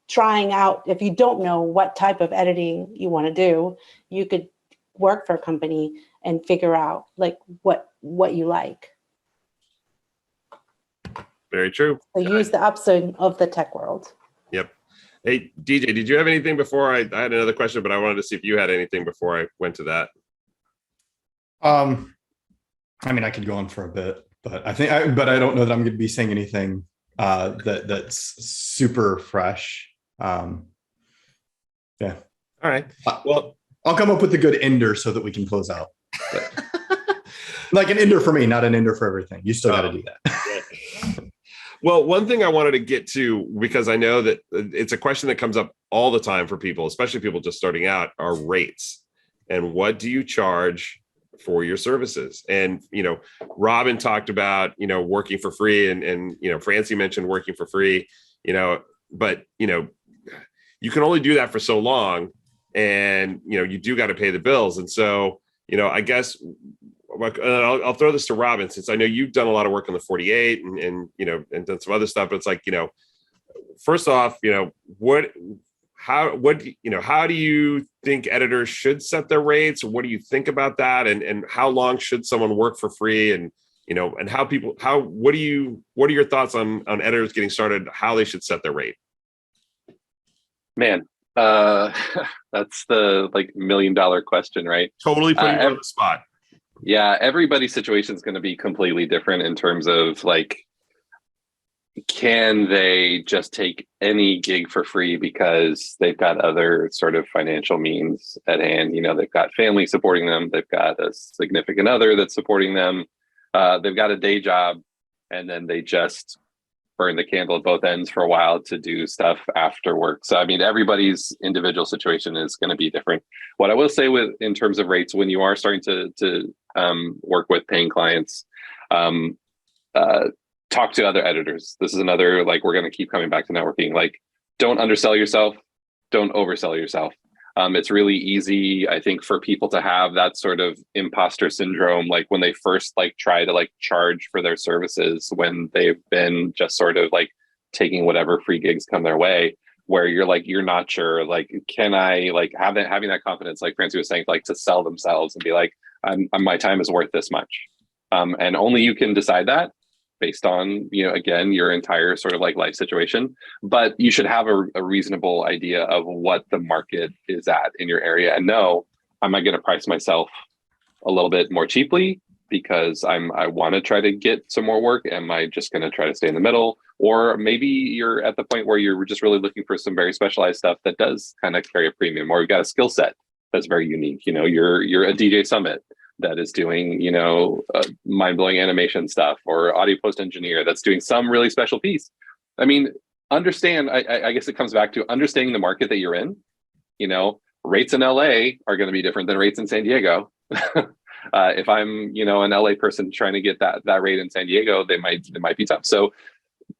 trying out. If you don't know what type of editing you want to do, you could work for a company and figure out like what you like. Very true. So use the upswing of the tech world. Yep. Hey, DJ, did you have anything before I had another question, but I wanted to see if you had anything before I went to that. I mean, I could go on for a bit, but but I don't know that I'm going to be saying anything that's super fresh. Yeah. All right. Well, I'll come up with a good ender so that we can close out. Like an ender for me, not an ender for everything. You still got to do that. Well, one thing I wanted to get to, because I know that it's a question that comes up all the time for people, especially people just starting out, are rates. And what do you charge for your services? And, Robin talked about, working for free, and Francy mentioned working for free, but, you can only do that for so long, and, you do got to pay the bills. And so, I guess I'll throw this to Robin, since I know you've done a lot of work on the 48 and done some other stuff, but it's like, first off, how do you think editors should set their rates? What do you think about that? And how long should someone work for free? And, and what are your thoughts on editors getting started, how they should set their rate? Man, that's the $1 million question, right? Totally putting you on the spot. Yeah, everybody's situation is going to be completely different in terms of can they just take any gig for free because they've got other sort of financial means at hand? They've got family supporting them, they've got a significant other that's supporting them, they've got a day job, and then they just burn the candle at both ends for a while to do stuff after work. So, I mean, everybody's individual situation is going to be different. What I will say in terms of rates, when you are starting to work with paying clients, talk to other editors. This is another, we're going to keep coming back to networking. Don't undersell yourself. Don't oversell yourself. It's really easy, I think, for people to have that sort of imposter syndrome, when they first try to charge for their services, when they've been just sort of taking whatever free gigs come their way, where you're not sure, can I having that confidence, like Francy was saying, to sell themselves and be my time is worth this much. And only you can decide that based on, again, your entire sort of life situation, but you should have a reasonable idea of what the market is at in your area, and know, am I going to price myself a little bit more cheaply because I want to try to get some more work? Am I just going to try to stay in the middle? Or maybe you're at the point where you're just really looking for some very specialized stuff that does kind of carry a premium, or you've got a skill set that's very unique. You're a DJ Summit that is doing, mind-blowing animation stuff, or audio post-engineer that's doing some really special piece. I mean, understand, I guess it comes back to understanding the market that you're in. Rates in LA are going to be different than rates in San Diego. If I'm, an LA person trying to get that rate in San Diego, they might be tough. So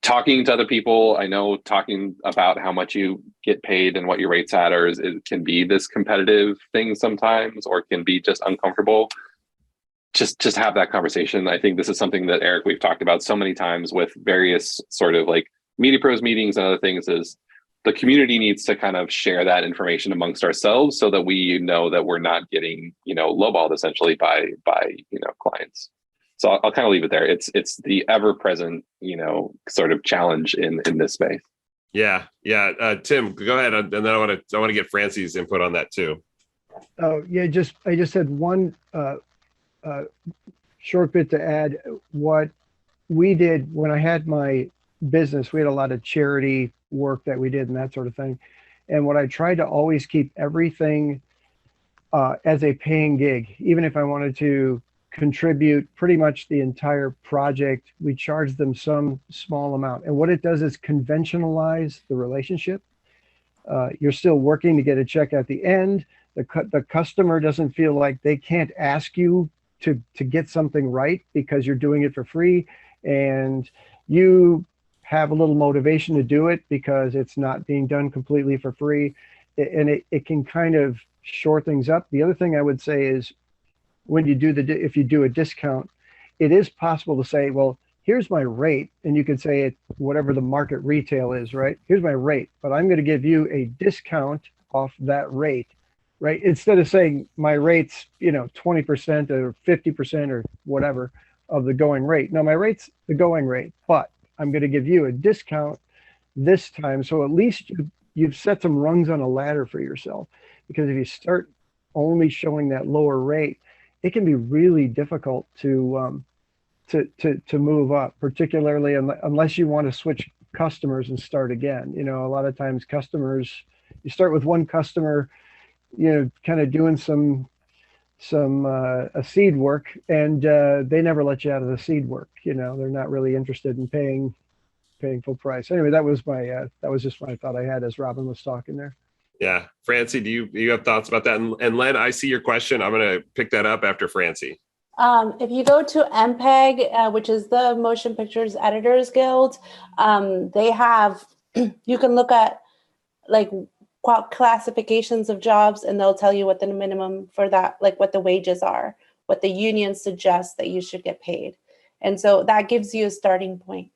talking to other people, I know talking about how much you get paid and what your rates at are, it can be this competitive thing sometimes, or it can be just uncomfortable. Just have that conversation. I think this is something that, Eric, we've talked about so many times with various sort of Media Pros meetings and other things, is the community needs to kind of share that information amongst ourselves so that we know that we're not getting, lowballed essentially by clients. So I'll kind of leave it there. It's the ever present, sort of challenge in this space. Yeah. Tim, go ahead. And then I want to get Francy's input on that too. Oh yeah. I just had one short bit to add. What we did when I had my business, we had a lot of charity work that we did and that sort of thing. And what I tried to always keep everything as a paying gig, even if I wanted to contribute pretty much the entire project, we charge them some small amount. And what it does is conventionalize the relationship. You're still working to get a check at the end. The customer doesn't feel like they can't ask you to get something right because you're doing it for free, and you have a little motivation to do it because it's not being done completely for free. And it can kind of shore things up. The other thing I would say is when you do if you do a discount, it is possible to say, well, here's my rate. And you can say it, whatever the market retail is, right? Here's my rate, but I'm going to give you a discount off that rate, right? Instead of saying my rate's, 20% or 50% or whatever of the going rate. No, my rate's the going rate, but I'm going to give you a discount this time. So at least you've set some rungs on a ladder for yourself, because if you start only showing that lower rate, it can be really difficult to move up, particularly unless you want to switch customers and start again. A lot of times customers, you start with one customer, kind of doing some a seed work, and they never let you out of the seed work. They're not really interested in paying full price. Anyway, that was just my thought I had as Robin was talking there. Yeah. Francy, do you have thoughts about that? And Len, I see your question. I'm going to pick that up after Francy. If you go to MPEG, which is the Motion Pictures Editors Guild, they have, you can look at like classifications of jobs, and they'll tell you what the minimum for that, like what the wages are, what the union suggests that you should get paid. And so that gives you a starting point.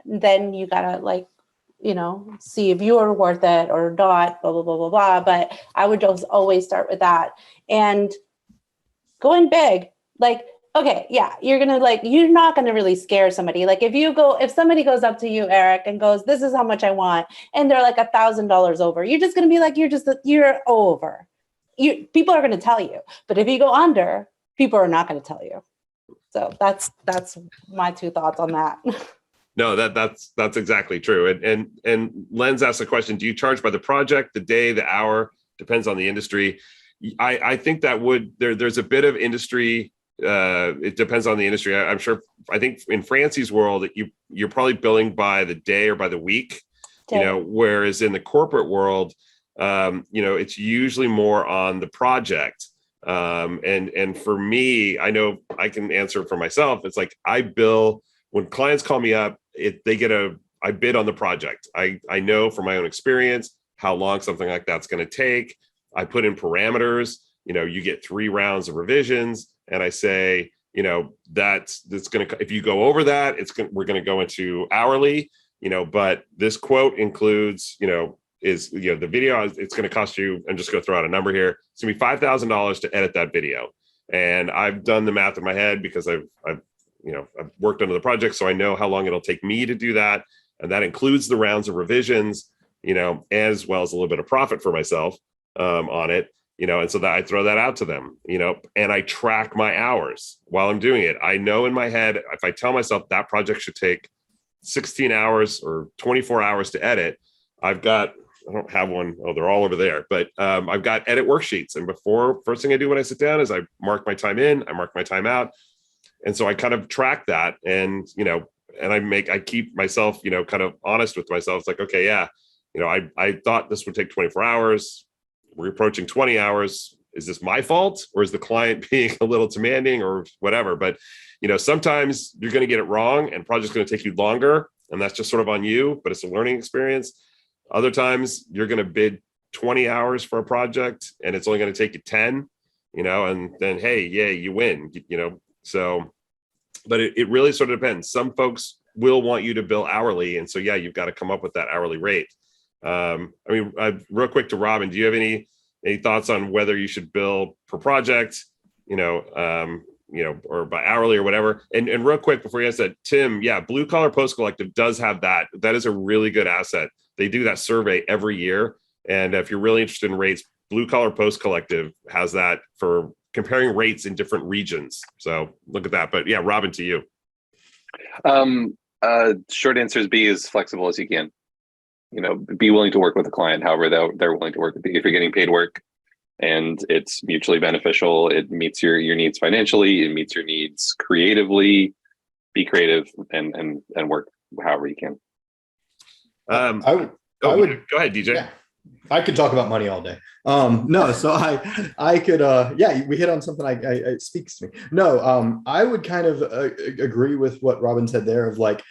Then you gotta see if you're worth it or not, blah, blah, blah, blah, blah. But I would just always start with that. And going big, okay, yeah, you're not gonna really scare somebody. Like if somebody goes up to you, Eric, and goes, this is how much I want, and they're like $1,000 over, you're just gonna be like, you're over. People are gonna tell you. But if you go under, people are not gonna tell you. So that's my 2 thoughts on that. No, that's exactly true. And Len's asked the question, do you charge by the project, the day, the hour? Depends on the industry. I think that there's a bit of industry. It depends on the industry. I'm sure. I think in Francy's world, you're probably billing by the day or by the week. Okay. Whereas in the corporate world, it's usually more on the project. And for me, I know I can answer for myself. It's like I bill when clients call me up. I bid on the project. I know from my own experience how long something like that's going to take. I put in parameters. You get 3 rounds of revisions, and I say, that's going to, if you go over that, we're going to go into hourly. But this quote includes, is the video. It's going to cost you. I'm just going to throw out a number here. It's going to be $5,000 to edit that video, and I've done the math in my head because I've worked under the project, so I know how long it'll take me to do that. And that includes the rounds of revisions, as well as a little bit of profit for myself on it, and so that I throw that out to them, and I track my hours while I'm doing it. I know in my head, if I tell myself that project should take 16 hours or 24 hours to edit, I don't have one. Oh, they're all over there, but I've got edit worksheets. And first thing I do when I sit down is I mark my time in, I mark my time out. And so I kind of track that, and, and I keep myself, kind of honest with myself. It's like, okay, yeah, I thought this would take 24 hours. We're approaching 20 hours. Is this my fault, or is the client being a little demanding or whatever? But, sometimes you're going to get it wrong, and project's going to take you longer, and that's just sort of on you, but it's a learning experience. Other times you're going to bid 20 hours for a project, and it's only going to take you 10, and then, hey, yeah, you win, So, but it really sort of depends. Some folks will want you to bill hourly. And so, yeah, you've got to come up with that hourly rate. Real quick to Robin, do you have any thoughts on whether you should bill per project, or by hourly or whatever? And real quick before you answer that, Tim, yeah, Blue Collar Post Collective does have that. That is a really good asset. They do that survey every year. And if you're really interested in rates, Blue Collar Post Collective has that for comparing rates in different regions. So look at that. But yeah, Robin, to you. Short answer is be as flexible as you can. Be willing to work with the client however they're willing to work with you. If you're getting paid work and it's mutually beneficial, it meets your needs financially, it meets your needs creatively, be creative and work however you can. I would go ahead, DJ. Yeah. I could talk about money all day. No, so I could, yeah, we hit on something it speaks to me. No, I would kind of agree with what Robin said there of like,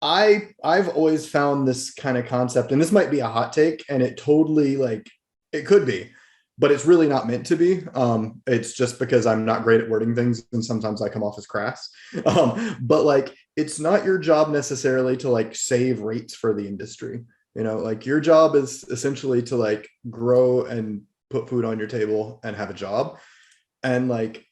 I've always found this kind of concept, and this might be a hot take, and it totally like, it could be, but it's really not meant to be. It's just because I'm not great at wording things, and sometimes I come off as crass. But like, it's not your job necessarily to like save rates for the industry. You know, like your job is essentially to like grow and put food on your table and have a job. And like,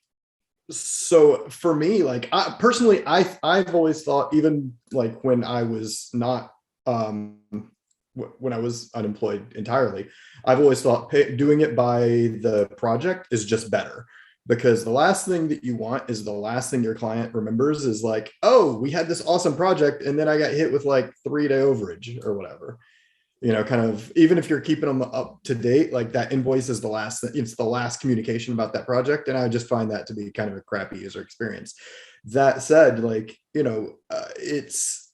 so for me, like I personally, I've always thought, even like when I was not when I was unemployed entirely, I've always thought doing it by the project is just better, because the last thing that you want is the last thing your client remembers is like, oh, we had this awesome project and then I got hit with like 3-day overage or whatever. You know, kind of, even if you're keeping them up to date, like that invoice is it's the last communication about that project. And I just find that to be kind of a crappy user experience. That said, like, you know, it's,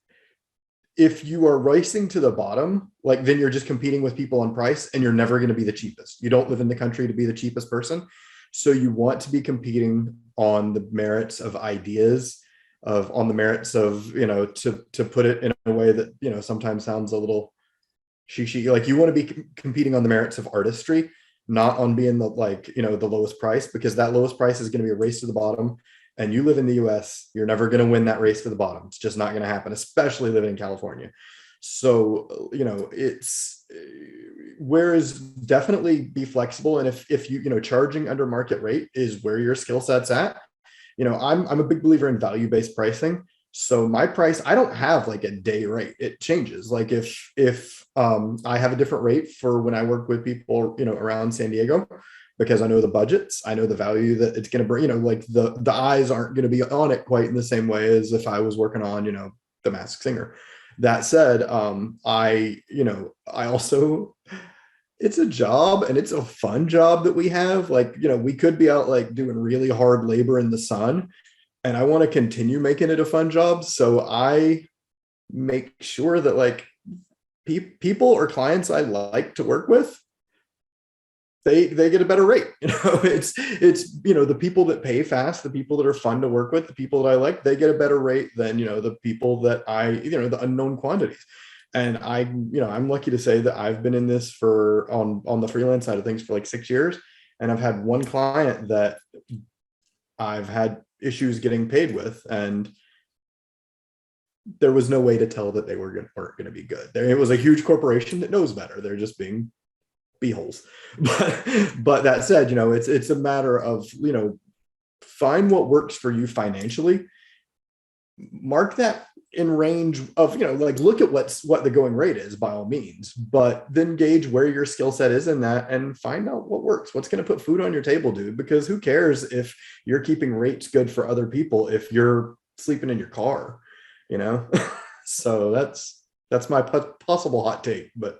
if you are racing to the bottom, like then you're just competing with people on price and you're never going to be the cheapest. You don't live in the country to be the cheapest person. So you want to be competing on the merits of ideas, on the merits of, you know, to put it in a way that, you know, sometimes sounds a little like you want to be competing on the merits of artistry, not on being the, like, you know, the lowest price, because that lowest price is going to be a race to the bottom. And you live in the US, you're never going to win that race to the bottom. It's just not going to happen, especially living in California. So, you know, it's, whereas definitely be flexible. And if you know, charging under market rate is where your skill set's at, you know, I'm a big believer in value-based pricing. So my price, I don't have like a day rate. It changes. Like if I have a different rate for when I work with people, you know, around San Diego, because I know the budgets, I know the value that it's going to bring, you know, like the eyes aren't going to be on it quite in the same way as if I was working on, you know, The Masked Singer. That said, you know, I also, it's a job and it's a fun job that we have. Like, you know, we could be out like doing really hard labor in the sun, and I want to continue making it a fun job. So I make sure that like people or clients I like to work with, they get a better rate. You know, it's, you know, the people that pay fast, the people that are fun to work with, the people that I like, they get a better rate than, you know, the people that you know, the unknown quantities. And you know, I'm lucky to say that I've been in this on the freelance side of things for like 6 years. And I've had one client that I've had issues getting paid with, and there was no way to tell that they weren't going to be good. It was a huge corporation that knows better. They're just being beeholes. But that said, you know, it's a matter of, you know, find what works for you financially, mark that in range of, you know, like look at what the going rate is by all means, but then gauge where your skill set is in that and find out what works, what's going to put food on your table, dude, because who cares if you're keeping rates good for other people if you're sleeping in your car, you know? So that's my possible hot take. But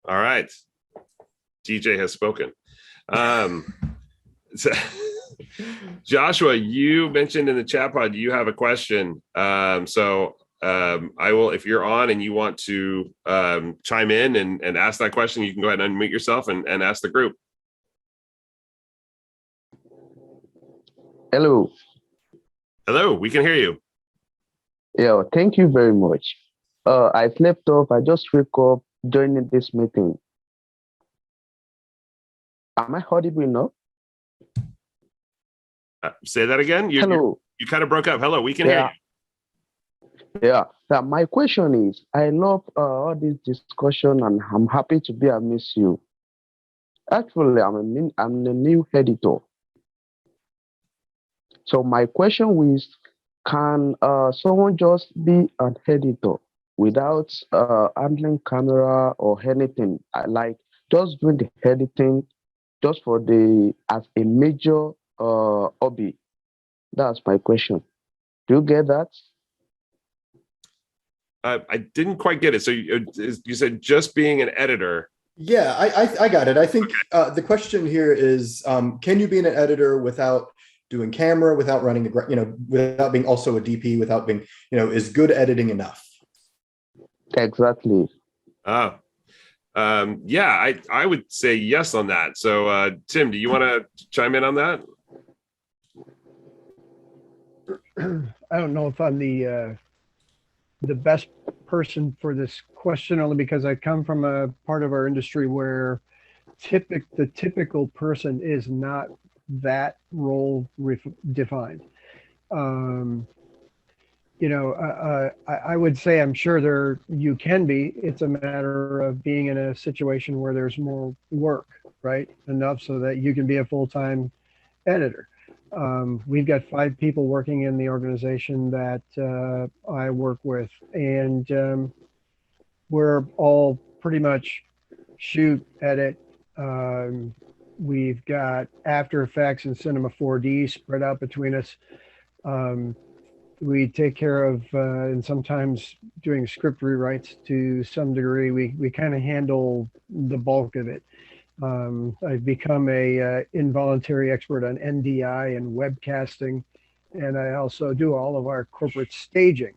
all right, DJ has spoken. So, Joshua, you mentioned in the chat pod you have a question. I will, if you're on and you want to chime in and ask that question, you can go ahead and unmute yourself and ask the group. Hello. Hello, we can hear you. Yeah, thank you very much. I slept off. I just woke up joining this meeting. Am I audible enough? Say that again. Hello. You kind of broke up. Hello, we can hear you. Yeah. My question is, I love all this discussion and I'm happy to be amidst you. Actually, I'm a new editor. So my question is, can someone just be an editor without handling camera or anything? I like just doing the editing just as a major hobby. That's my question. Do you get that? I didn't quite get it. So you said just being an editor. Yeah, I got it. I think the question here is, can you be an editor without doing camera, without running without being also a DP, without being, is good editing enough? Exactly. Oh, yeah, I would say yes on that. So, Tim, do you want to chime in on that? I don't know if I'm the best person for this question, only because I come from a part of our industry where the typical person is not that role defined. Um, I would say I'm sure you can be. It's a matter of being in a situation where there's more work, right? Enough so that you can be a full-time editor. We've got 5 people working in the organization that I work with, and we're all pretty much shoot, edit. We've got After Effects and Cinema 4D spread out between us. We take care of, and sometimes doing script rewrites to some degree. We kind of handle the bulk of it. I've become a involuntary expert on NDI and webcasting, and I also do all of our corporate staging.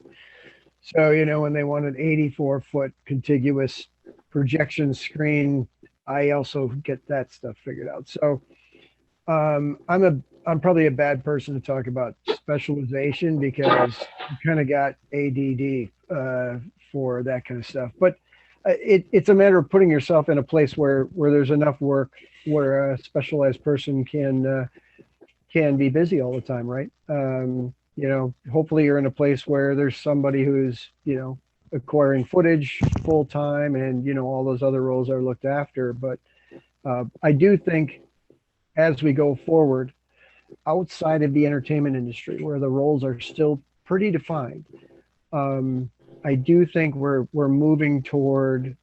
So, when they want an 84-foot contiguous projection screen, I also get that stuff figured out. So I'm probably a bad person to talk about specialization because you kind of got ADD for that kind of stuff. But it's a matter of putting yourself in a place where there's enough work where a specialized person can be busy all the time, right? Hopefully you're in a place where there's somebody who's acquiring footage full time, and all those other roles are looked after. But I do think as we go forward, outside of the entertainment industry, where the roles are still pretty defined, I do think we're moving toward,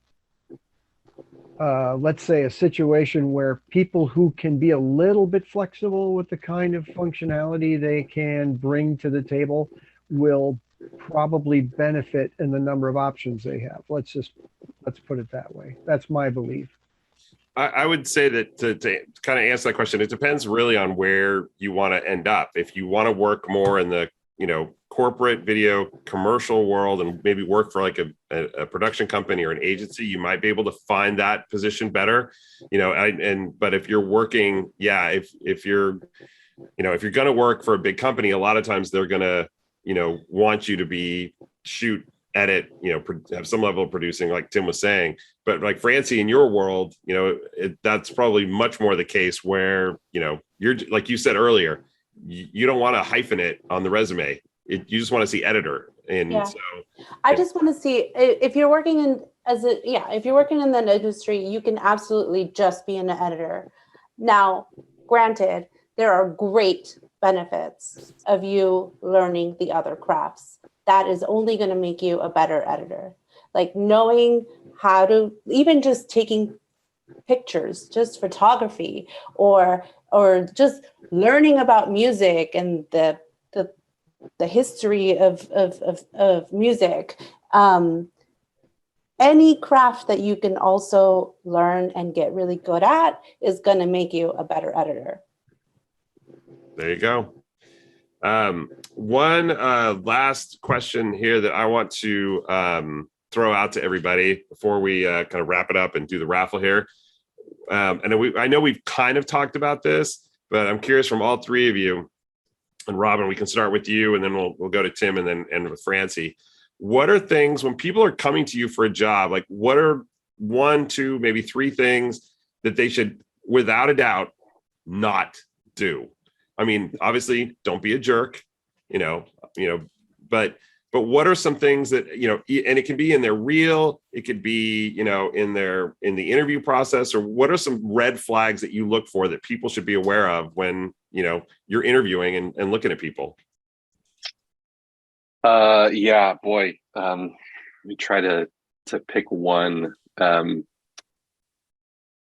let's say, a situation where people who can be a little bit flexible with the kind of functionality they can bring to the table will probably benefit in the number of options they have. Let's put it that way. That's my belief. I would say that to kind of answer that question, it depends really on where you want to end up. If you want to work more in the corporate video commercial world and maybe work for like a production company or an agency, you might be able to find that position better. But if you're working, if you're going to work for a big company, a lot of times they're going to want you to be shoot, edit, have some level of producing, like Tim was saying. But like Francy, in your world, that's probably much more the case where, you're, like you said earlier, you don't want to hyphen it on the resume. You just want to see editor. And Yeah. so I just want to see if you're working in if you're working in the industry, you can absolutely just be an editor. Now, granted, there are great benefits of you learning the other crafts. That is only going to make you a better editor. Like knowing how to, even just taking pictures, just photography, or just learning about music and the history of music. Any craft that you can also learn and get really good at is going to make you a better editor. there you go. One last question here that I want to throw out to everybody before we kind of wrap it up and do the raffle here. And I know we've kind of talked about this, but I'm curious from all 3 of you. And Robin, we can start with you, and then we'll go to Tim, and then end with Francy. What are things when people are coming to you for a job? Like, what are 1, 2, maybe 3 things that they should, without a doubt, not do? I mean, obviously, don't be a jerk, but what are some things that, and it can be in their reel, it could be, in the interview process, or what are some red flags that you look for that people should be aware of when, you're interviewing and looking at people? Yeah, boy. Let me try to pick one.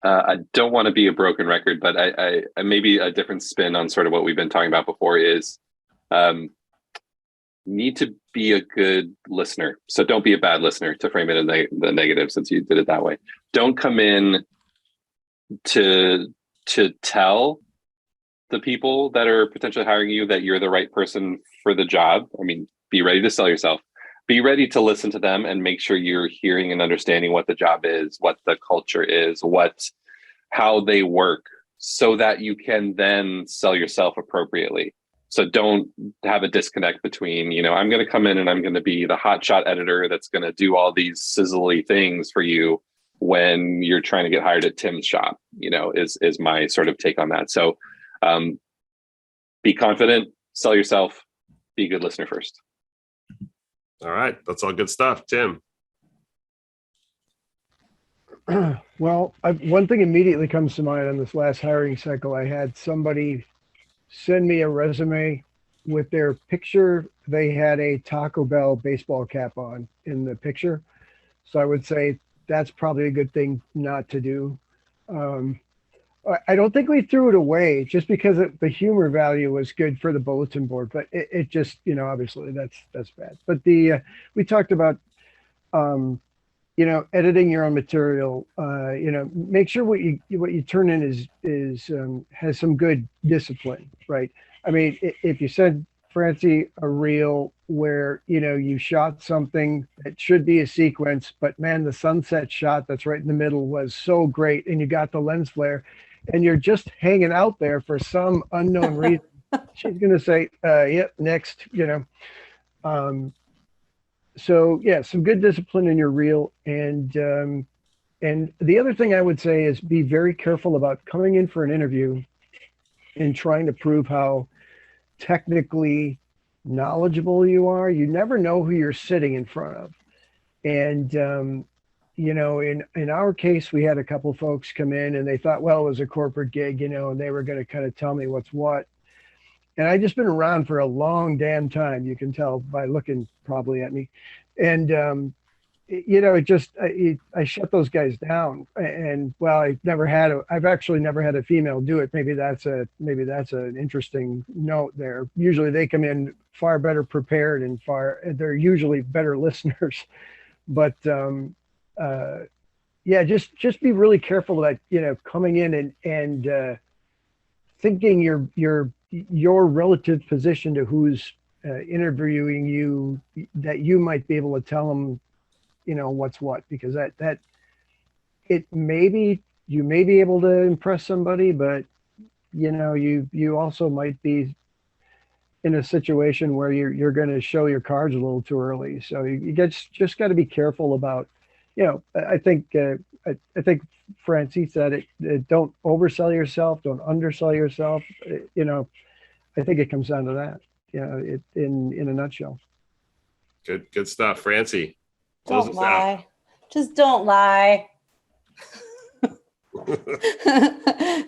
I don't want to be a broken record, but I maybe a different spin on sort of what we've been talking about before is need to be a good listener. So don't be a bad listener, to frame it in the negative, since you did it that way. Don't come in to tell the people that are potentially hiring you that you're the right person for the job. I mean, be ready to sell yourself. be ready to listen to them and make sure you're hearing and understanding what the job is, what the culture is, how they work, so that you can then sell yourself appropriately. So don't have a disconnect between, I'm going to come in and I'm going to be the hotshot editor that's going to do all these sizzly things for you when you're trying to get hired at Tim's shop, is my sort of take on that. So be confident, sell yourself, be a good listener first. All right. That's all good stuff. Tim. Well, one thing immediately comes to mind on this last hiring cycle. I had somebody send me a resume with their picture. They had a Taco Bell baseball cap on in the picture. So I would say that's probably a good thing not to do. I don't think we threw it away just because the humor value was good for the bulletin board, but it just, obviously that's bad. But we talked about, editing your own material, make sure what you turn in is has some good discipline, right? I mean, if you send Francy a reel where, you shot something that should be a sequence, but man, the sunset shot that's right in the middle was so great and you got the lens flare and you're just hanging out there for some unknown reason, she's going to say, yep, next, so yeah, some good discipline in your reel. And the other thing I would say is be very careful about coming in for an interview and trying to prove how technically knowledgeable you are. You never know who you're sitting in front of. And, in our case, we had a couple folks come in and they thought, well, it was a corporate gig, and they were going to kind of tell me what's what. And I just been around for a long damn time. You can tell by looking probably at me. And, I shut those guys down. And well, I've actually never had a female do it. Maybe that's an interesting note there. Usually they come in far better prepared and they're usually better listeners. But, just be really careful that, coming in and thinking your relative position to who's interviewing you, that you might be able to tell them, what's what, because that you may be able to impress somebody, but you also might be in a situation where you're going to show your cards a little too early. So you just got to be careful about, I think Francie said it, don't oversell yourself, don't undersell yourself. I think it comes down to that, in a nutshell. Good stuff. Francie. Close Don't us out. lie. Just don't lie.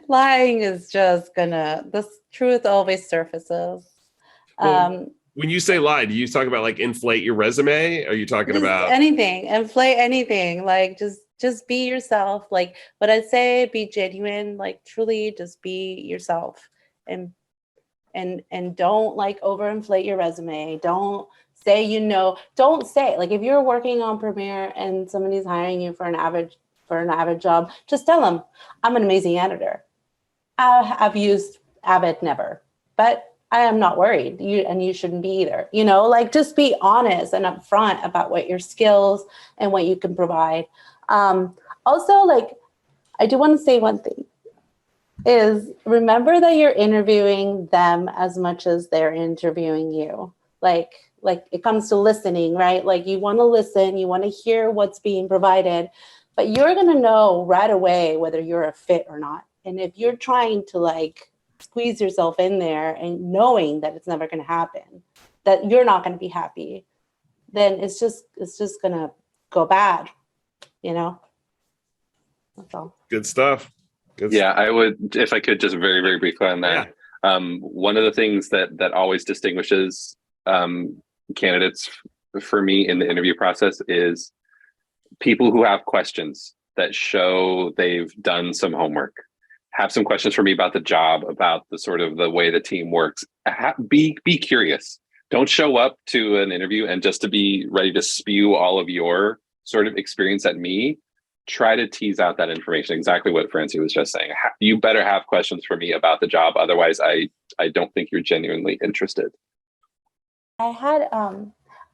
Lying is just the truth always surfaces. Well, when you say lie, do you talk about like inflate your resume? Are you talking Just about anything, inflate anything, like just be yourself. Like, but I'd say be genuine, like truly just be yourself, and don't like overinflate your resume. Don't say, don't say, like, if you're working on Premiere and somebody's hiring you for an Avid job, just tell them I'm an amazing editor. I've used Avid never, but I am not worried. You shouldn't be either. Like, just be honest and upfront about what your skills and what you can provide. Also, like, I do want to say one thing is remember that you're interviewing them as much as they're interviewing you. Like it comes to listening, right? Like, you want to listen, you want to hear what's being provided, but you're going to know right away whether you're a fit or not. And if you're trying to like squeeze yourself in there and knowing that it's never going to happen, that you're not going to be happy, then it's just going to go bad, That's all. good stuff? Yeah, I would, if I could just very, very briefly on that. Yeah. One of the things that always distinguishes candidates for me in the interview process is people who have questions that show they've done some homework. Have some questions for me about the job, about the sort of the way the team works. Be curious. Don't show up to an interview and just to be ready to spew all of your sort of experience at me. Try to tease out that information. Exactly what Francie was just saying. You better have questions for me about the job. Otherwise, I don't think you're genuinely interested. I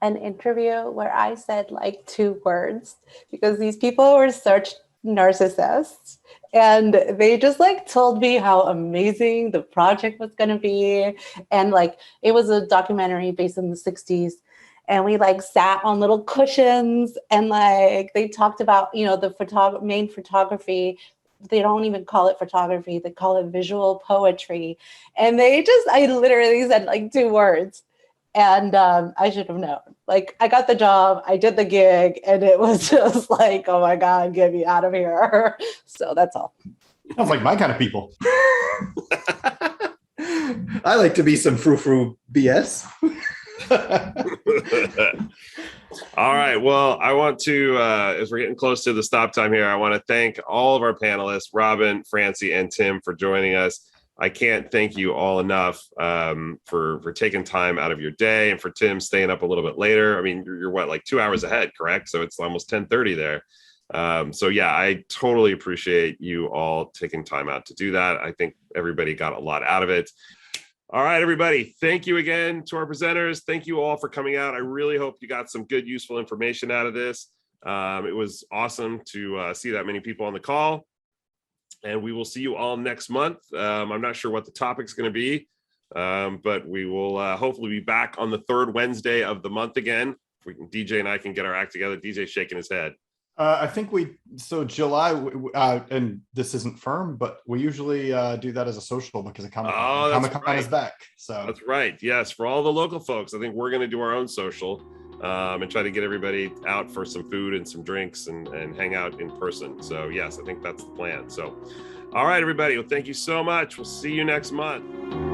an interview where I said like 2 words because these people were such narcissists, and they just like told me how amazing the project was going to be. And like it was a documentary based in the 60s, and we like sat on little cushions, and like they talked about, you know, the main photography. They don't even call it photography, they call it visual poetry. And I literally said like 2 words. And I should have known. Like, I got the job, I did the gig, and it was just like, oh my God, get me out of here. So that's all. Sounds like my kind of people. I like to be some frou-frou BS. All right. Well, I want to, as we're getting close to the stop time here, I want to thank all of our panelists, Robin, Francy, and Tim, for joining us. I can't thank you all enough for taking time out of your day, and for Tim staying up a little bit later. I mean, you're what, like 2 hours ahead, correct? So it's almost 10:30 there. So yeah, I totally appreciate you all taking time out to do that. I think everybody got a lot out of it. All right, everybody. Thank you again to our presenters. Thank you all for coming out. I really hope you got some good, useful information out of this. It was awesome to see that many people on the call. And we will see you all next month. I'm not sure what the topic's going to be, but we will hopefully be back on the 3rd Wednesday of the month again. If we can, DJ and I can get our act together. DJ's shaking his head. I think so July, and this isn't firm, but we usually do that as a social because of Comic-Con. Comic-Con is back. So that's right. Yes, for all the local folks, I think we're going to do our own social and try to get everybody out for some food and some drinks and hang out in person. So yes, I think that's the plan. So, all right, everybody. Well, thank you so much. We'll see you next month.